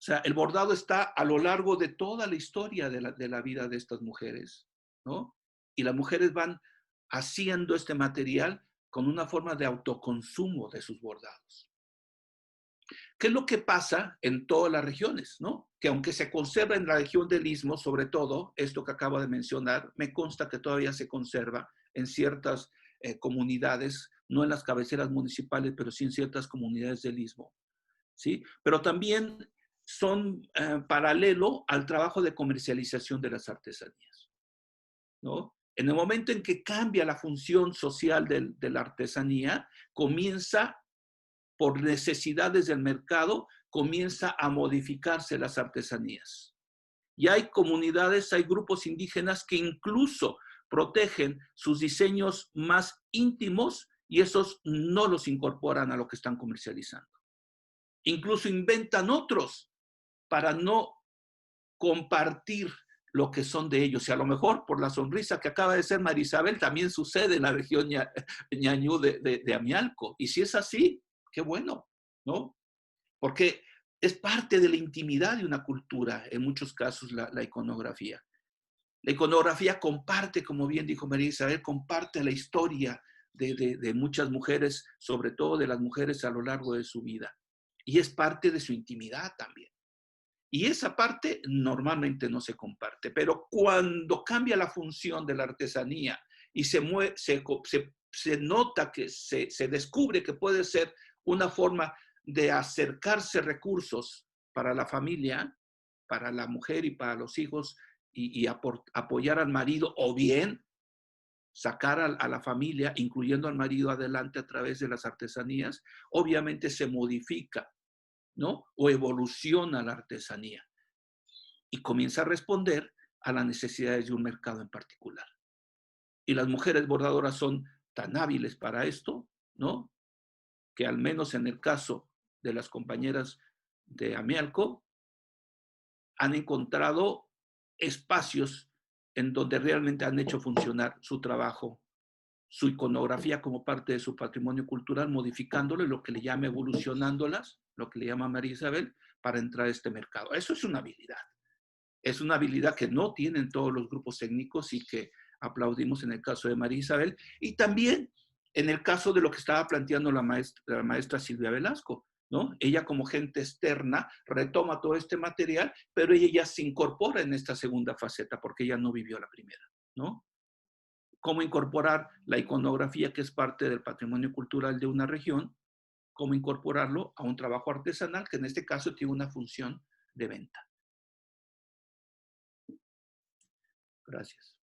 O sea, el bordado está a lo largo de toda la historia de la vida de estas mujeres, ¿no? Y las mujeres van haciendo este material con una forma de autoconsumo de sus bordados. ¿Qué es lo que pasa en todas las regiones, ¿no? Que aunque se conserva en la región del Istmo, sobre todo, esto que acabo de mencionar, me consta que todavía se conserva en ciertas comunidades, no en las cabeceras municipales, pero sí en ciertas comunidades del Istmo, ¿sí? Pero también son paralelo al trabajo de comercialización de las artesanías, ¿no? En el momento en que cambia la función social de la artesanía, comienza, por necesidades del mercado, comienza a modificarse las artesanías. Y hay comunidades, hay grupos indígenas que incluso protegen sus diseños más íntimos y esos no los incorporan a lo que están comercializando. Incluso inventan otros para no compartir lo que son de ellos. Y a lo mejor por la sonrisa que acaba de ser María Isabel, también sucede en la región ñañú de Amialco. Y si es así, qué bueno, ¿no? Porque es parte de la intimidad de una cultura, en muchos casos, la iconografía. La iconografía comparte, como bien dijo María Isabel, comparte la historia de muchas mujeres, sobre todo de las mujeres a lo largo de su vida. Y es parte de su intimidad también. Y esa parte normalmente no se comparte. Pero cuando cambia la función de la artesanía y se nota que se descubre que puede ser una forma de acercarse recursos para la familia, para la mujer y para los hijos, y apoyar al marido, o bien sacar a la familia, incluyendo al marido, adelante a través de las artesanías, obviamente se modifica, ¿no? O evoluciona la artesanía y comienza a responder a las necesidades de un mercado en particular. Y las mujeres bordadoras son tan hábiles para esto, ¿no? Que al menos en el caso de las compañeras de Amialco, han encontrado espacios en donde realmente han hecho funcionar su trabajo, su iconografía como parte de su patrimonio cultural, modificándolo, lo que le llama evolucionándolas, lo que le llama María Isabel, para entrar a este mercado. Eso es una habilidad. Es una habilidad que no tienen todos los grupos técnicos y que aplaudimos en el caso de María Isabel, y también en el caso de lo que estaba planteando la maestra Silvia Velasco, ¿no? Ella como gente externa retoma todo este material, pero ella ya se incorpora en esta segunda faceta porque ella no vivió la primera, ¿no? Cómo incorporar la iconografía, que es parte del patrimonio cultural de una región, cómo incorporarlo a un trabajo artesanal que en este caso tiene una función de venta. Gracias.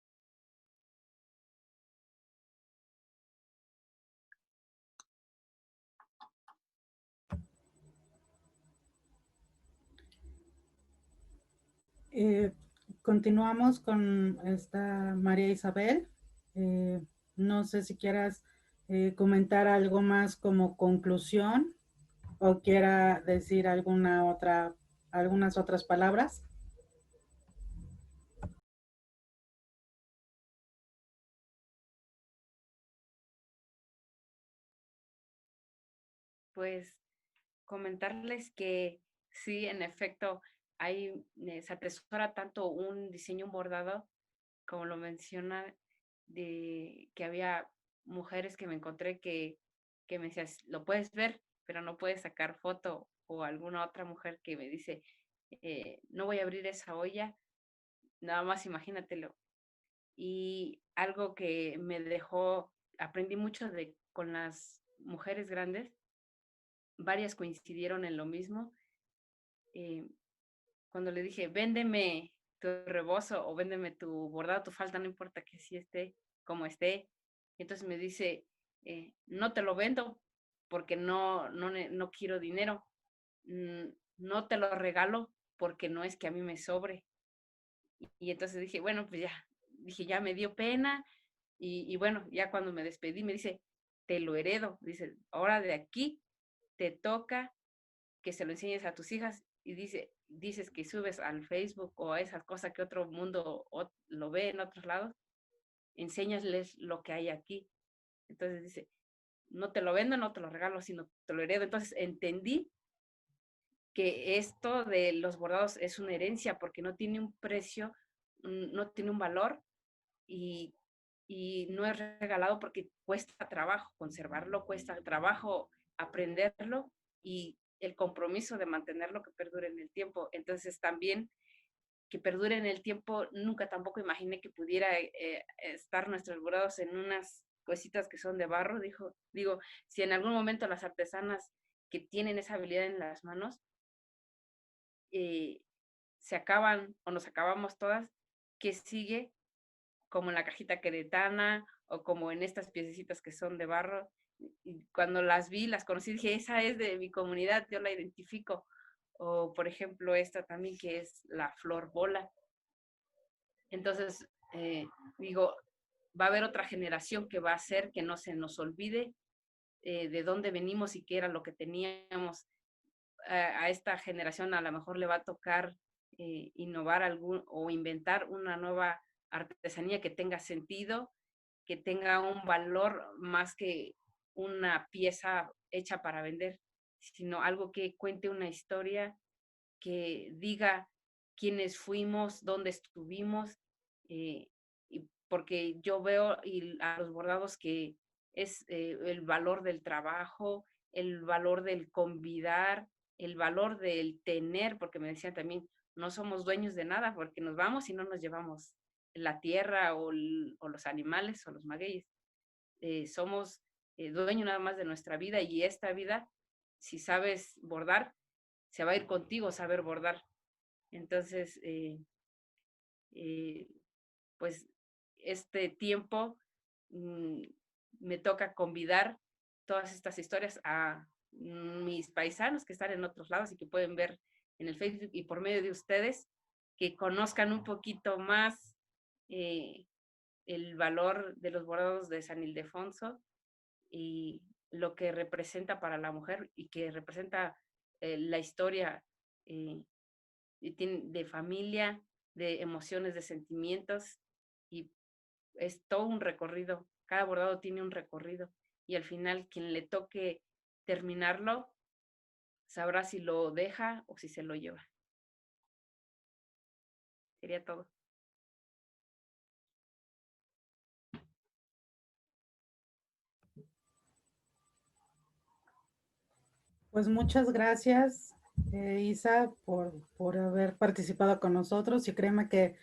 Continuamos con esta María Isabel. No sé si quieras comentar algo más como conclusión o quiera decir algunas otras palabras. Pues comentarles que sí, en efecto, se atesora tanto un diseño, un bordado, como lo menciona, de que había mujeres que me encontré que me decían, lo puedes ver, pero no puedes sacar foto, o alguna otra mujer que me dice, no voy a abrir esa olla, nada más imagínatelo. Y algo que me dejó, aprendí mucho con las mujeres grandes, varias coincidieron en lo mismo. Cuando le dije, véndeme tu rebozo o véndeme tu bordado, tu falda, no importa que sí esté como esté. Y entonces me dice, no te lo vendo porque no quiero dinero. No te lo regalo porque no es que a mí me sobre. Y entonces dije, bueno, pues ya me dio pena. Y bueno, ya cuando me despedí me dice, te lo heredo. Dice, ahora de aquí te toca que se lo enseñes a tus hijas, y dices que subes al Facebook o a esas cosas que otro mundo lo ve en otros lados, enséñasles lo que hay aquí. Entonces dice, no te lo vendo, no te lo regalo, sino te lo heredo. Entonces entendí que esto de los bordados es una herencia porque no tiene un precio, no tiene un valor, y y no es regalado porque cuesta trabajo conservarlo, cuesta trabajo aprenderlo y el compromiso de mantenerlo que perdure en el tiempo. Entonces también que perdure en el tiempo, nunca tampoco imaginé que pudiera estar nuestros bordados en unas cositas que son de barro. Digo, si en algún momento las artesanas que tienen esa habilidad en las manos se acaban o nos acabamos todas, ¿qué sigue? Como en la cajita queretana o como en estas piececitas que son de barro. Y cuando las vi, las conocí, dije, esa es de mi comunidad, yo la identifico. O por ejemplo esta también que es la flor bola. Entonces, digo, va a haber otra generación que va a hacer que no se nos olvide de dónde venimos y qué era lo que teníamos. A esta generación a lo mejor le va a tocar innovar o inventar una nueva artesanía que tenga sentido, que tenga un valor más que una pieza hecha para vender, sino algo que cuente una historia, que diga quiénes fuimos, dónde estuvimos, y porque yo veo a los bordados que es el valor del trabajo, el valor del convidar, el valor del tener, porque me decían también, no somos dueños de nada porque nos vamos y no nos llevamos la tierra o los animales o los magueyes. Somos dueños nada más de nuestra vida y esta vida, si sabes bordar, se va a ir contigo saber bordar. Entonces, pues este tiempo me toca convidar todas estas historias a mis paisanos que están en otros lados y que pueden ver en el Facebook y por medio de ustedes, que conozcan un poquito más el valor de los bordados de San Ildefonso y lo que representa para la mujer y que representa la historia de familia, de emociones, de sentimientos, y es todo un recorrido. Cada bordado tiene un recorrido y al final quien le toque terminarlo sabrá si lo deja o si se lo lleva. Sería todo. Pues muchas gracias, Isa, por haber participado con nosotros y créeme que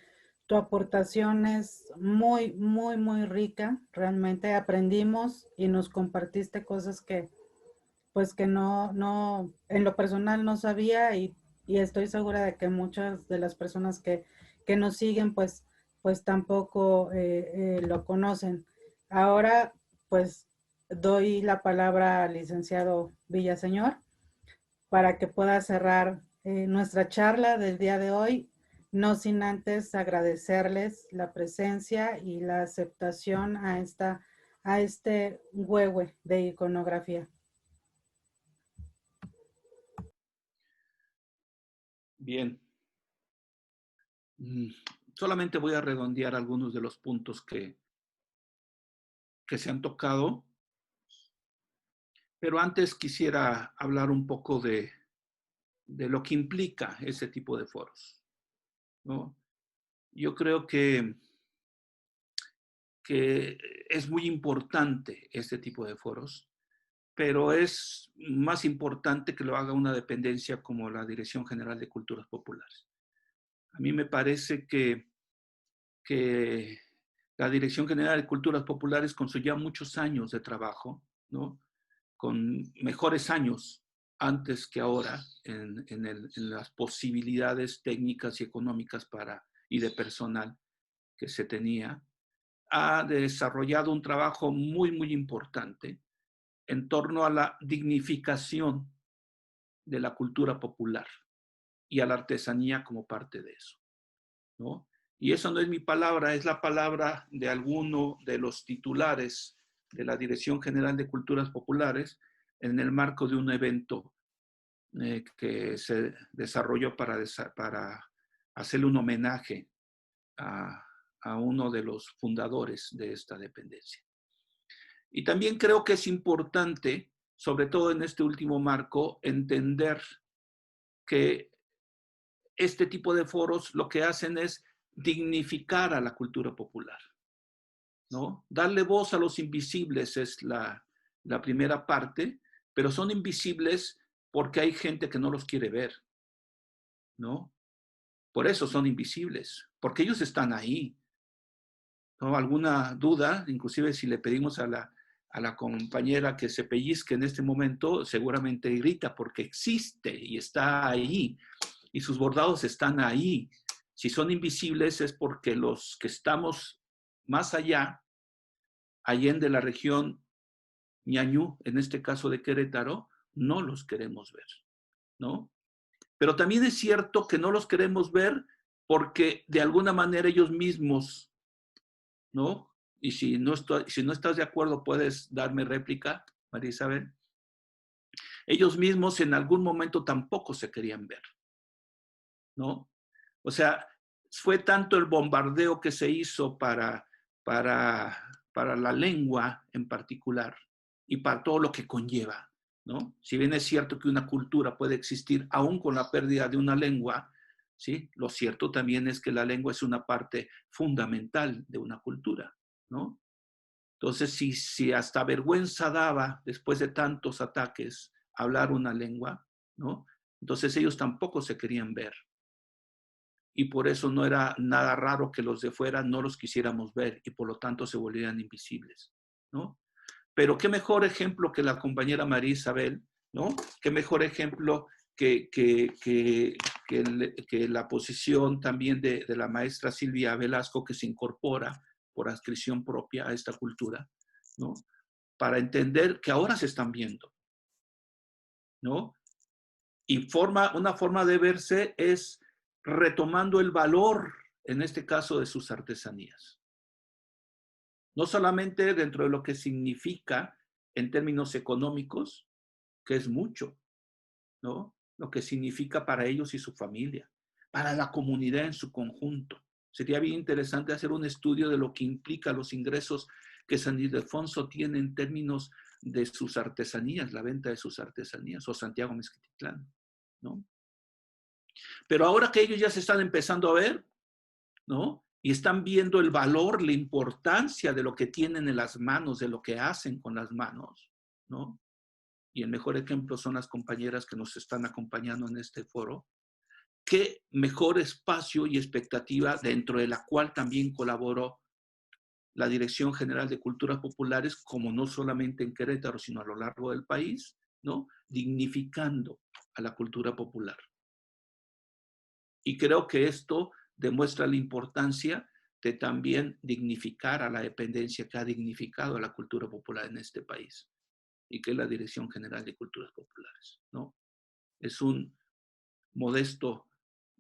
tu aportación es muy, muy, muy rica. Realmente aprendimos y nos compartiste cosas que, pues que no, en lo personal no sabía y estoy segura de que muchas de las personas que nos siguen, pues tampoco lo conocen. Ahora, pues doy la palabra al licenciado Villaseñor para que pueda cerrar nuestra charla del día de hoy, no sin antes agradecerles la presencia y la aceptación a este huehue de iconografía. Bien. Solamente voy a redondear algunos de los puntos que se han tocado, pero antes quisiera hablar un poco de lo que implica ese tipo de foros, ¿no? Yo creo que es muy importante este tipo de foros, pero es más importante que lo haga una dependencia como la Dirección General de Culturas Populares. A mí me parece que la Dirección General de Culturas Populares, con sus ya muchos años de trabajo, ¿no? Con mejores años antes que ahora en las posibilidades técnicas y económicas y de personal que se tenía, ha desarrollado un trabajo muy, muy importante en torno a la dignificación de la cultura popular y a la artesanía como parte de eso, ¿no? Y eso no es mi palabra, es la palabra de alguno de los titulares de la Dirección General de Culturas Populares en el marco de un evento que se desarrolló para hacerle un homenaje a uno de los fundadores de esta dependencia. Y también creo que es importante, sobre todo en este último marco, entender que este tipo de foros lo que hacen es dignificar a la cultura popular, ¿no? Darle voz a los invisibles es la primera parte, pero son invisibles porque hay gente que no los quiere ver, ¿no? Por eso son invisibles, porque ellos están ahí, ¿no? ¿Alguna duda? Inclusive si le pedimos a la compañera que se pellizque en este momento, seguramente grita porque existe y está ahí, y sus bordados están ahí. Si son invisibles es porque los que estamos más allá, allende la región Ñañú, en este caso de Querétaro, no los queremos ver, ¿no? Pero también es cierto que no los queremos ver porque de alguna manera ellos mismos, ¿no? Y si no estás de acuerdo, puedes darme réplica, María Isabel. Ellos mismos en algún momento tampoco se querían ver, ¿no? O sea, fue tanto el bombardeo que se hizo para la lengua en particular y para todo lo que conlleva, ¿no? Si bien es cierto que una cultura puede existir aún con la pérdida de una lengua, ¿sí? Lo cierto también es que la lengua es una parte fundamental de una cultura, ¿no? Entonces, si hasta vergüenza daba, después de tantos ataques, hablar una lengua, ¿no? Entonces ellos tampoco se querían ver. Y por eso no era nada raro que los de fuera no los quisiéramos ver y por lo tanto se volvieran invisibles, ¿no? Pero qué mejor ejemplo que la compañera María Isabel, ¿no? Qué mejor ejemplo que la posición también de la maestra Silvia Velasco, que se incorpora por adscripción propia a esta cultura, ¿no? Para entender que ahora se están viendo, ¿no? Y una forma de verse es retomando el valor, en este caso, de sus artesanías. No solamente dentro de lo que significa en términos económicos, que es mucho, ¿no? Lo que significa para ellos y su familia, para la comunidad en su conjunto. Sería bien interesante hacer un estudio de lo que implica los ingresos que San Ildefonso tiene en términos de sus artesanías, la venta de sus artesanías, o Santiago Mezquititlán, ¿no? Pero ahora que ellos ya se están empezando a ver, ¿no? Y están viendo el valor, la importancia de lo que tienen en las manos, de lo que hacen con las manos, ¿no? Y el mejor ejemplo son las compañeras que nos están acompañando en este foro. Qué mejor espacio y expectativa dentro de la cual también colaboró la Dirección General de Culturas Populares, como no solamente en Querétaro, sino a lo largo del país, ¿no? Dignificando a la cultura popular. Y creo que esto demuestra la importancia de también dignificar a la dependencia que ha dignificado a la cultura popular en este país, y que es la Dirección General de Culturas Populares, ¿no? Es un modesto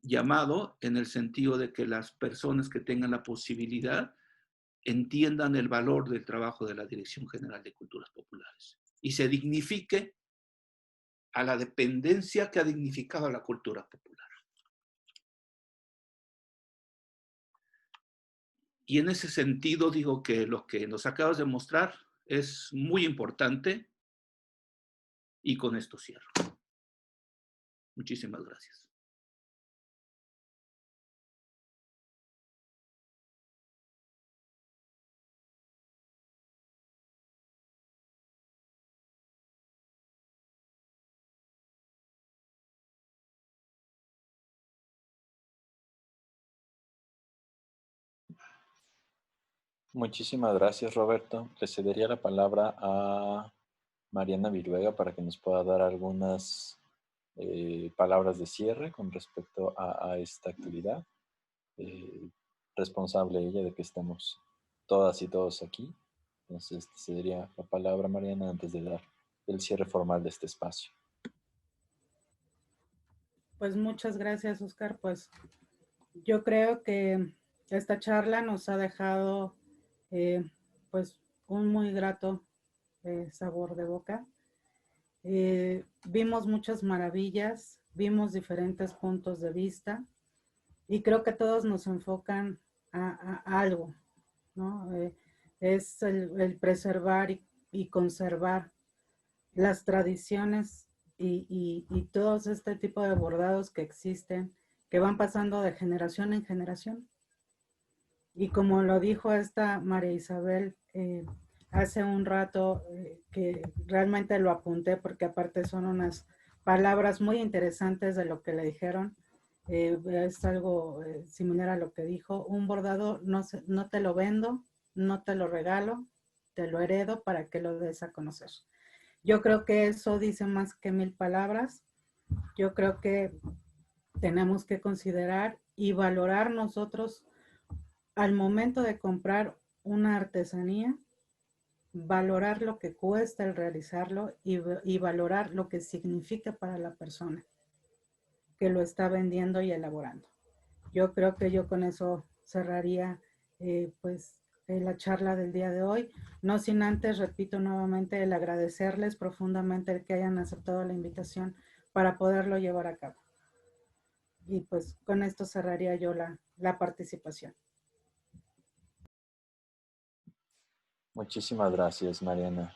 llamado en el sentido de que las personas que tengan la posibilidad entiendan el valor del trabajo de la Dirección General de Culturas Populares y se dignifique a la dependencia que ha dignificado a la cultura popular. Y en ese sentido digo que lo que nos acabas de mostrar es muy importante y con esto cierro. Muchísimas gracias. Muchísimas gracias, Roberto. Le cedería la palabra a Mariana Viruega para que nos pueda dar algunas palabras de cierre con respecto a esta actividad. Responsable ella de que estemos todas y todos aquí. Entonces, te cedería la palabra, Mariana, antes de dar el cierre formal de este espacio. Pues muchas gracias, Oscar. Pues yo creo que esta charla nos ha dejado pues un muy grato sabor de boca. Vimos muchas maravillas, vimos diferentes puntos de vista y creo que todos nos enfocan a algo, ¿no? Es el preservar y conservar las tradiciones y todos este tipo de bordados que existen, que van pasando de generación en generación. Y como lo dijo esta María Isabel hace un rato, que realmente lo apunté porque aparte son unas palabras muy interesantes de lo que le dijeron. Es algo similar a lo que dijo: un bordado no te lo vendo, no te lo regalo, te lo heredo para que lo des a conocer. Yo creo que eso dice más que 1000 palabras. Yo creo que tenemos que considerar y valorar nosotros al momento de comprar una artesanía, valorar lo que cuesta el realizarlo y valorar lo que significa para la persona que lo está vendiendo y elaborando. Yo creo que yo con eso cerraría pues la charla del día de hoy, no sin antes, repito nuevamente, el agradecerles profundamente el que hayan aceptado la invitación para poderlo llevar a cabo. Y pues con esto cerraría yo la participación. Muchísimas gracias, Mariana.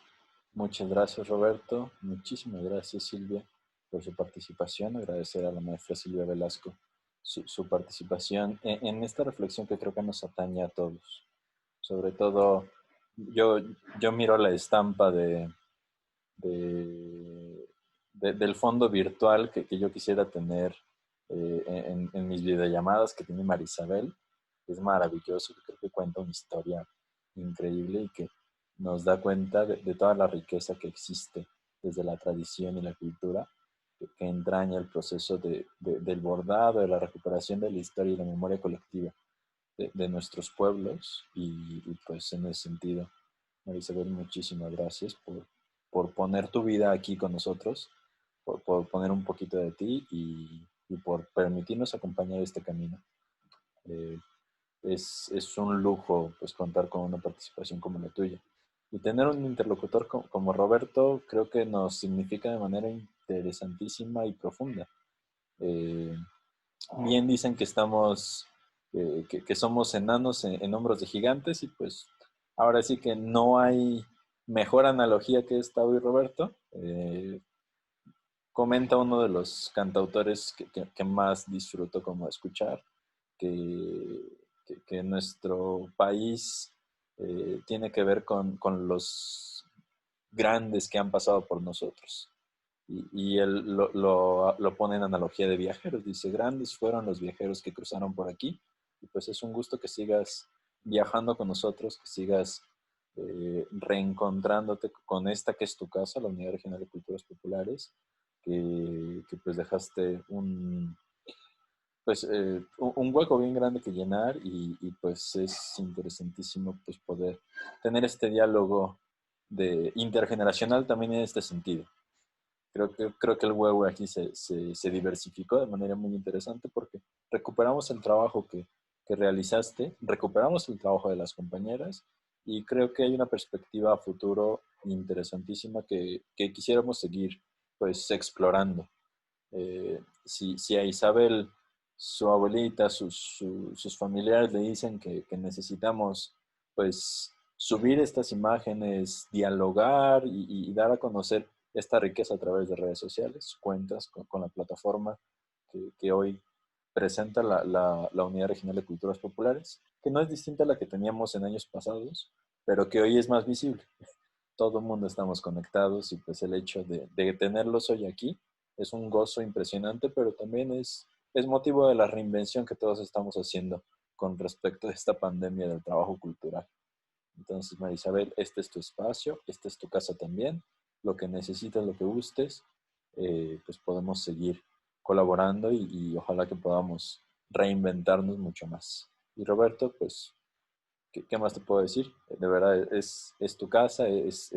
Muchas gracias, Roberto. Muchísimas gracias, Silvia, por su participación. Agradecer a la maestra Silvia Velasco su participación en esta reflexión que creo que nos atañe a todos. Sobre todo, yo miro la estampa del fondo virtual que yo quisiera tener en mis videollamadas que tiene Marisabel. Es maravilloso, creo que cuenta una historia increíble y que nos da cuenta de toda la riqueza que existe desde la tradición y la cultura que entraña el proceso del bordado, de la recuperación de la historia y la memoria colectiva de nuestros pueblos y pues en ese sentido, Marisabel, muchísimas gracias por poner tu vida aquí con nosotros, por poner un poquito de ti y por permitirnos acompañar este camino. Eh, es un lujo pues contar con una participación como la tuya. Y tener un interlocutor como Roberto creo que nos significa de manera interesantísima y profunda. Bien dicen que estamos, que somos enanos en hombros de gigantes y pues ahora sí que no hay mejor analogía que esta hoy, Roberto. Comenta uno de los cantautores que más disfruto como escuchar, que nuestro país tiene que ver con los grandes que han pasado por nosotros. Y él lo pone en analogía de viajeros. Dice, grandes fueron los viajeros que cruzaron por aquí. Y pues es un gusto que sigas viajando con nosotros, que sigas reencontrándote con esta que es tu casa, la Unidad Regional de Culturas Populares, que pues dejaste un hueco bien grande que llenar y pues es interesantísimo pues poder tener este diálogo intergeneracional también en este sentido. Creo que el huevo aquí se diversificó de manera muy interesante porque recuperamos el trabajo que realizaste, recuperamos el trabajo de las compañeras y creo que hay una perspectiva a futuro interesantísima que quisiéramos seguir pues explorando. Si a Isabel, su abuelita, sus familiares le dicen que necesitamos pues subir estas imágenes, dialogar y dar a conocer esta riqueza a través de redes sociales, cuentas con la plataforma que hoy presenta la Unidad Regional de Culturas Populares, que no es distinta a la que teníamos en años pasados, pero que hoy es más visible. Todo el mundo estamos conectados y pues el hecho de tenerlos hoy aquí es un gozo impresionante, pero también es motivo de la reinvención que todos estamos haciendo con respecto a esta pandemia del trabajo cultural. Entonces, María Isabel, este es tu espacio, esta es tu casa también. Lo que necesites, lo que gustes, pues podemos seguir colaborando y ojalá que podamos reinventarnos mucho más. Y Roberto, pues, ¿qué más te puedo decir? De verdad, es tu casa, es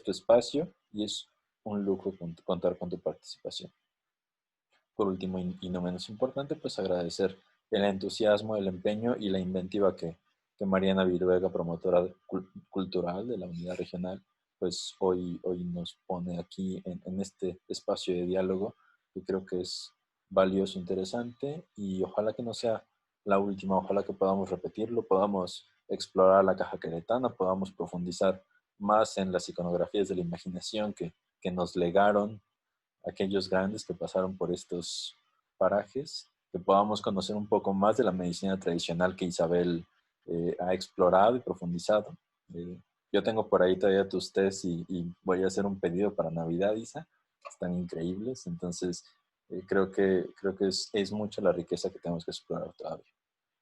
tu espacio y es un lujo contar con tu participación. Por último, y no menos importante, pues agradecer el entusiasmo, el empeño y la inventiva que Mariana Viruega, promotora cultural de la Unidad Regional, pues hoy nos pone aquí en este espacio de diálogo, que creo que es valioso, interesante, y ojalá que no sea la última, ojalá que podamos repetirlo, podamos explorar la caja queretana, podamos profundizar más en las iconografías de la imaginación que nos legaron aquellos grandes que pasaron por estos parajes, que podamos conocer un poco más de la medicina tradicional que Isabel ha explorado y profundizado. Yo tengo por ahí todavía tus test y voy a hacer un pedido para Navidad, Isa. Están increíbles, entonces creo que es mucha la riqueza que tenemos que explorar todavía.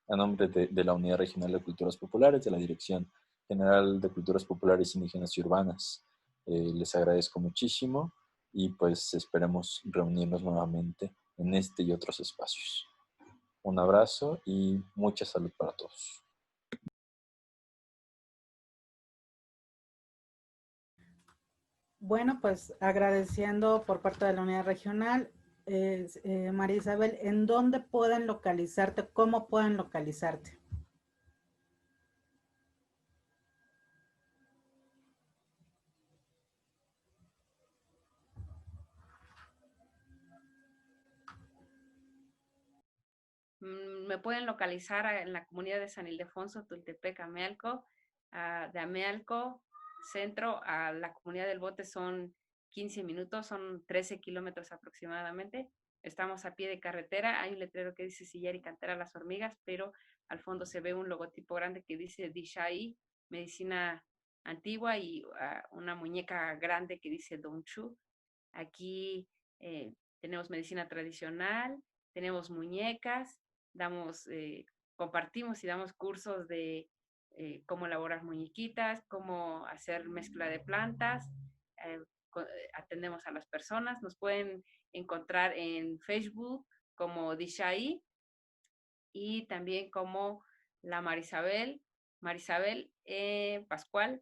A nombre de la Unidad Regional de Culturas Populares, de la Dirección General de Culturas Populares, Indígenas y Urbanas, les agradezco muchísimo y pues esperemos reunirnos nuevamente en este y otros espacios. Un abrazo y mucha salud para todos. Bueno, pues agradeciendo por parte de la unidad regional, María Isabel, ¿en dónde pueden localizarte? ¿Cómo pueden localizarte? Me pueden localizar en la comunidad de San Ildefonso, Tultepec, Amealco. De Amealco centro a la comunidad del Bote son 15 minutos, son 13 kilómetros aproximadamente. Estamos a pie de carretera, hay un letrero que dice Sillar y Cantera Las Hormigas, pero al fondo se ve un logotipo grande que dice Dishai, medicina antigua, y una muñeca grande que dice Don Chu. Aquí tenemos medicina tradicional, tenemos muñecas, compartimos y damos cursos de cómo elaborar muñequitas, cómo hacer mezcla de plantas, atendemos a las personas. Nos pueden encontrar en Facebook como Dishai y también como la Marisabel Pascual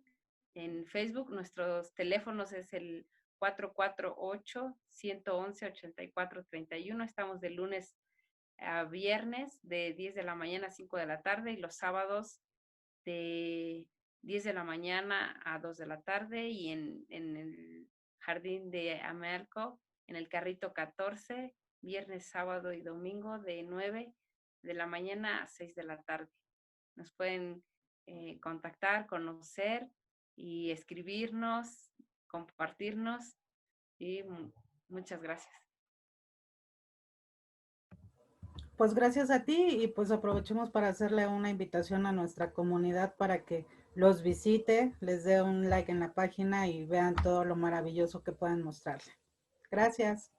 en Facebook. Nuestros teléfonos es el 448-111-8431. Estamos de lunes a viernes de 10 de la mañana a 5 de la tarde y los sábados de 10 de la mañana a 2 de la tarde, y en el jardín de Amealco, en el carrito 14, viernes, sábado y domingo de 9 de la mañana a 6 de la tarde. Nos pueden contactar, conocer y escribirnos, compartirnos, y muchas gracias. Pues gracias a ti, y pues aprovechemos para hacerle una invitación a nuestra comunidad para que los visite, les dé un like en la página y vean todo lo maravilloso que pueden mostrarle. Gracias.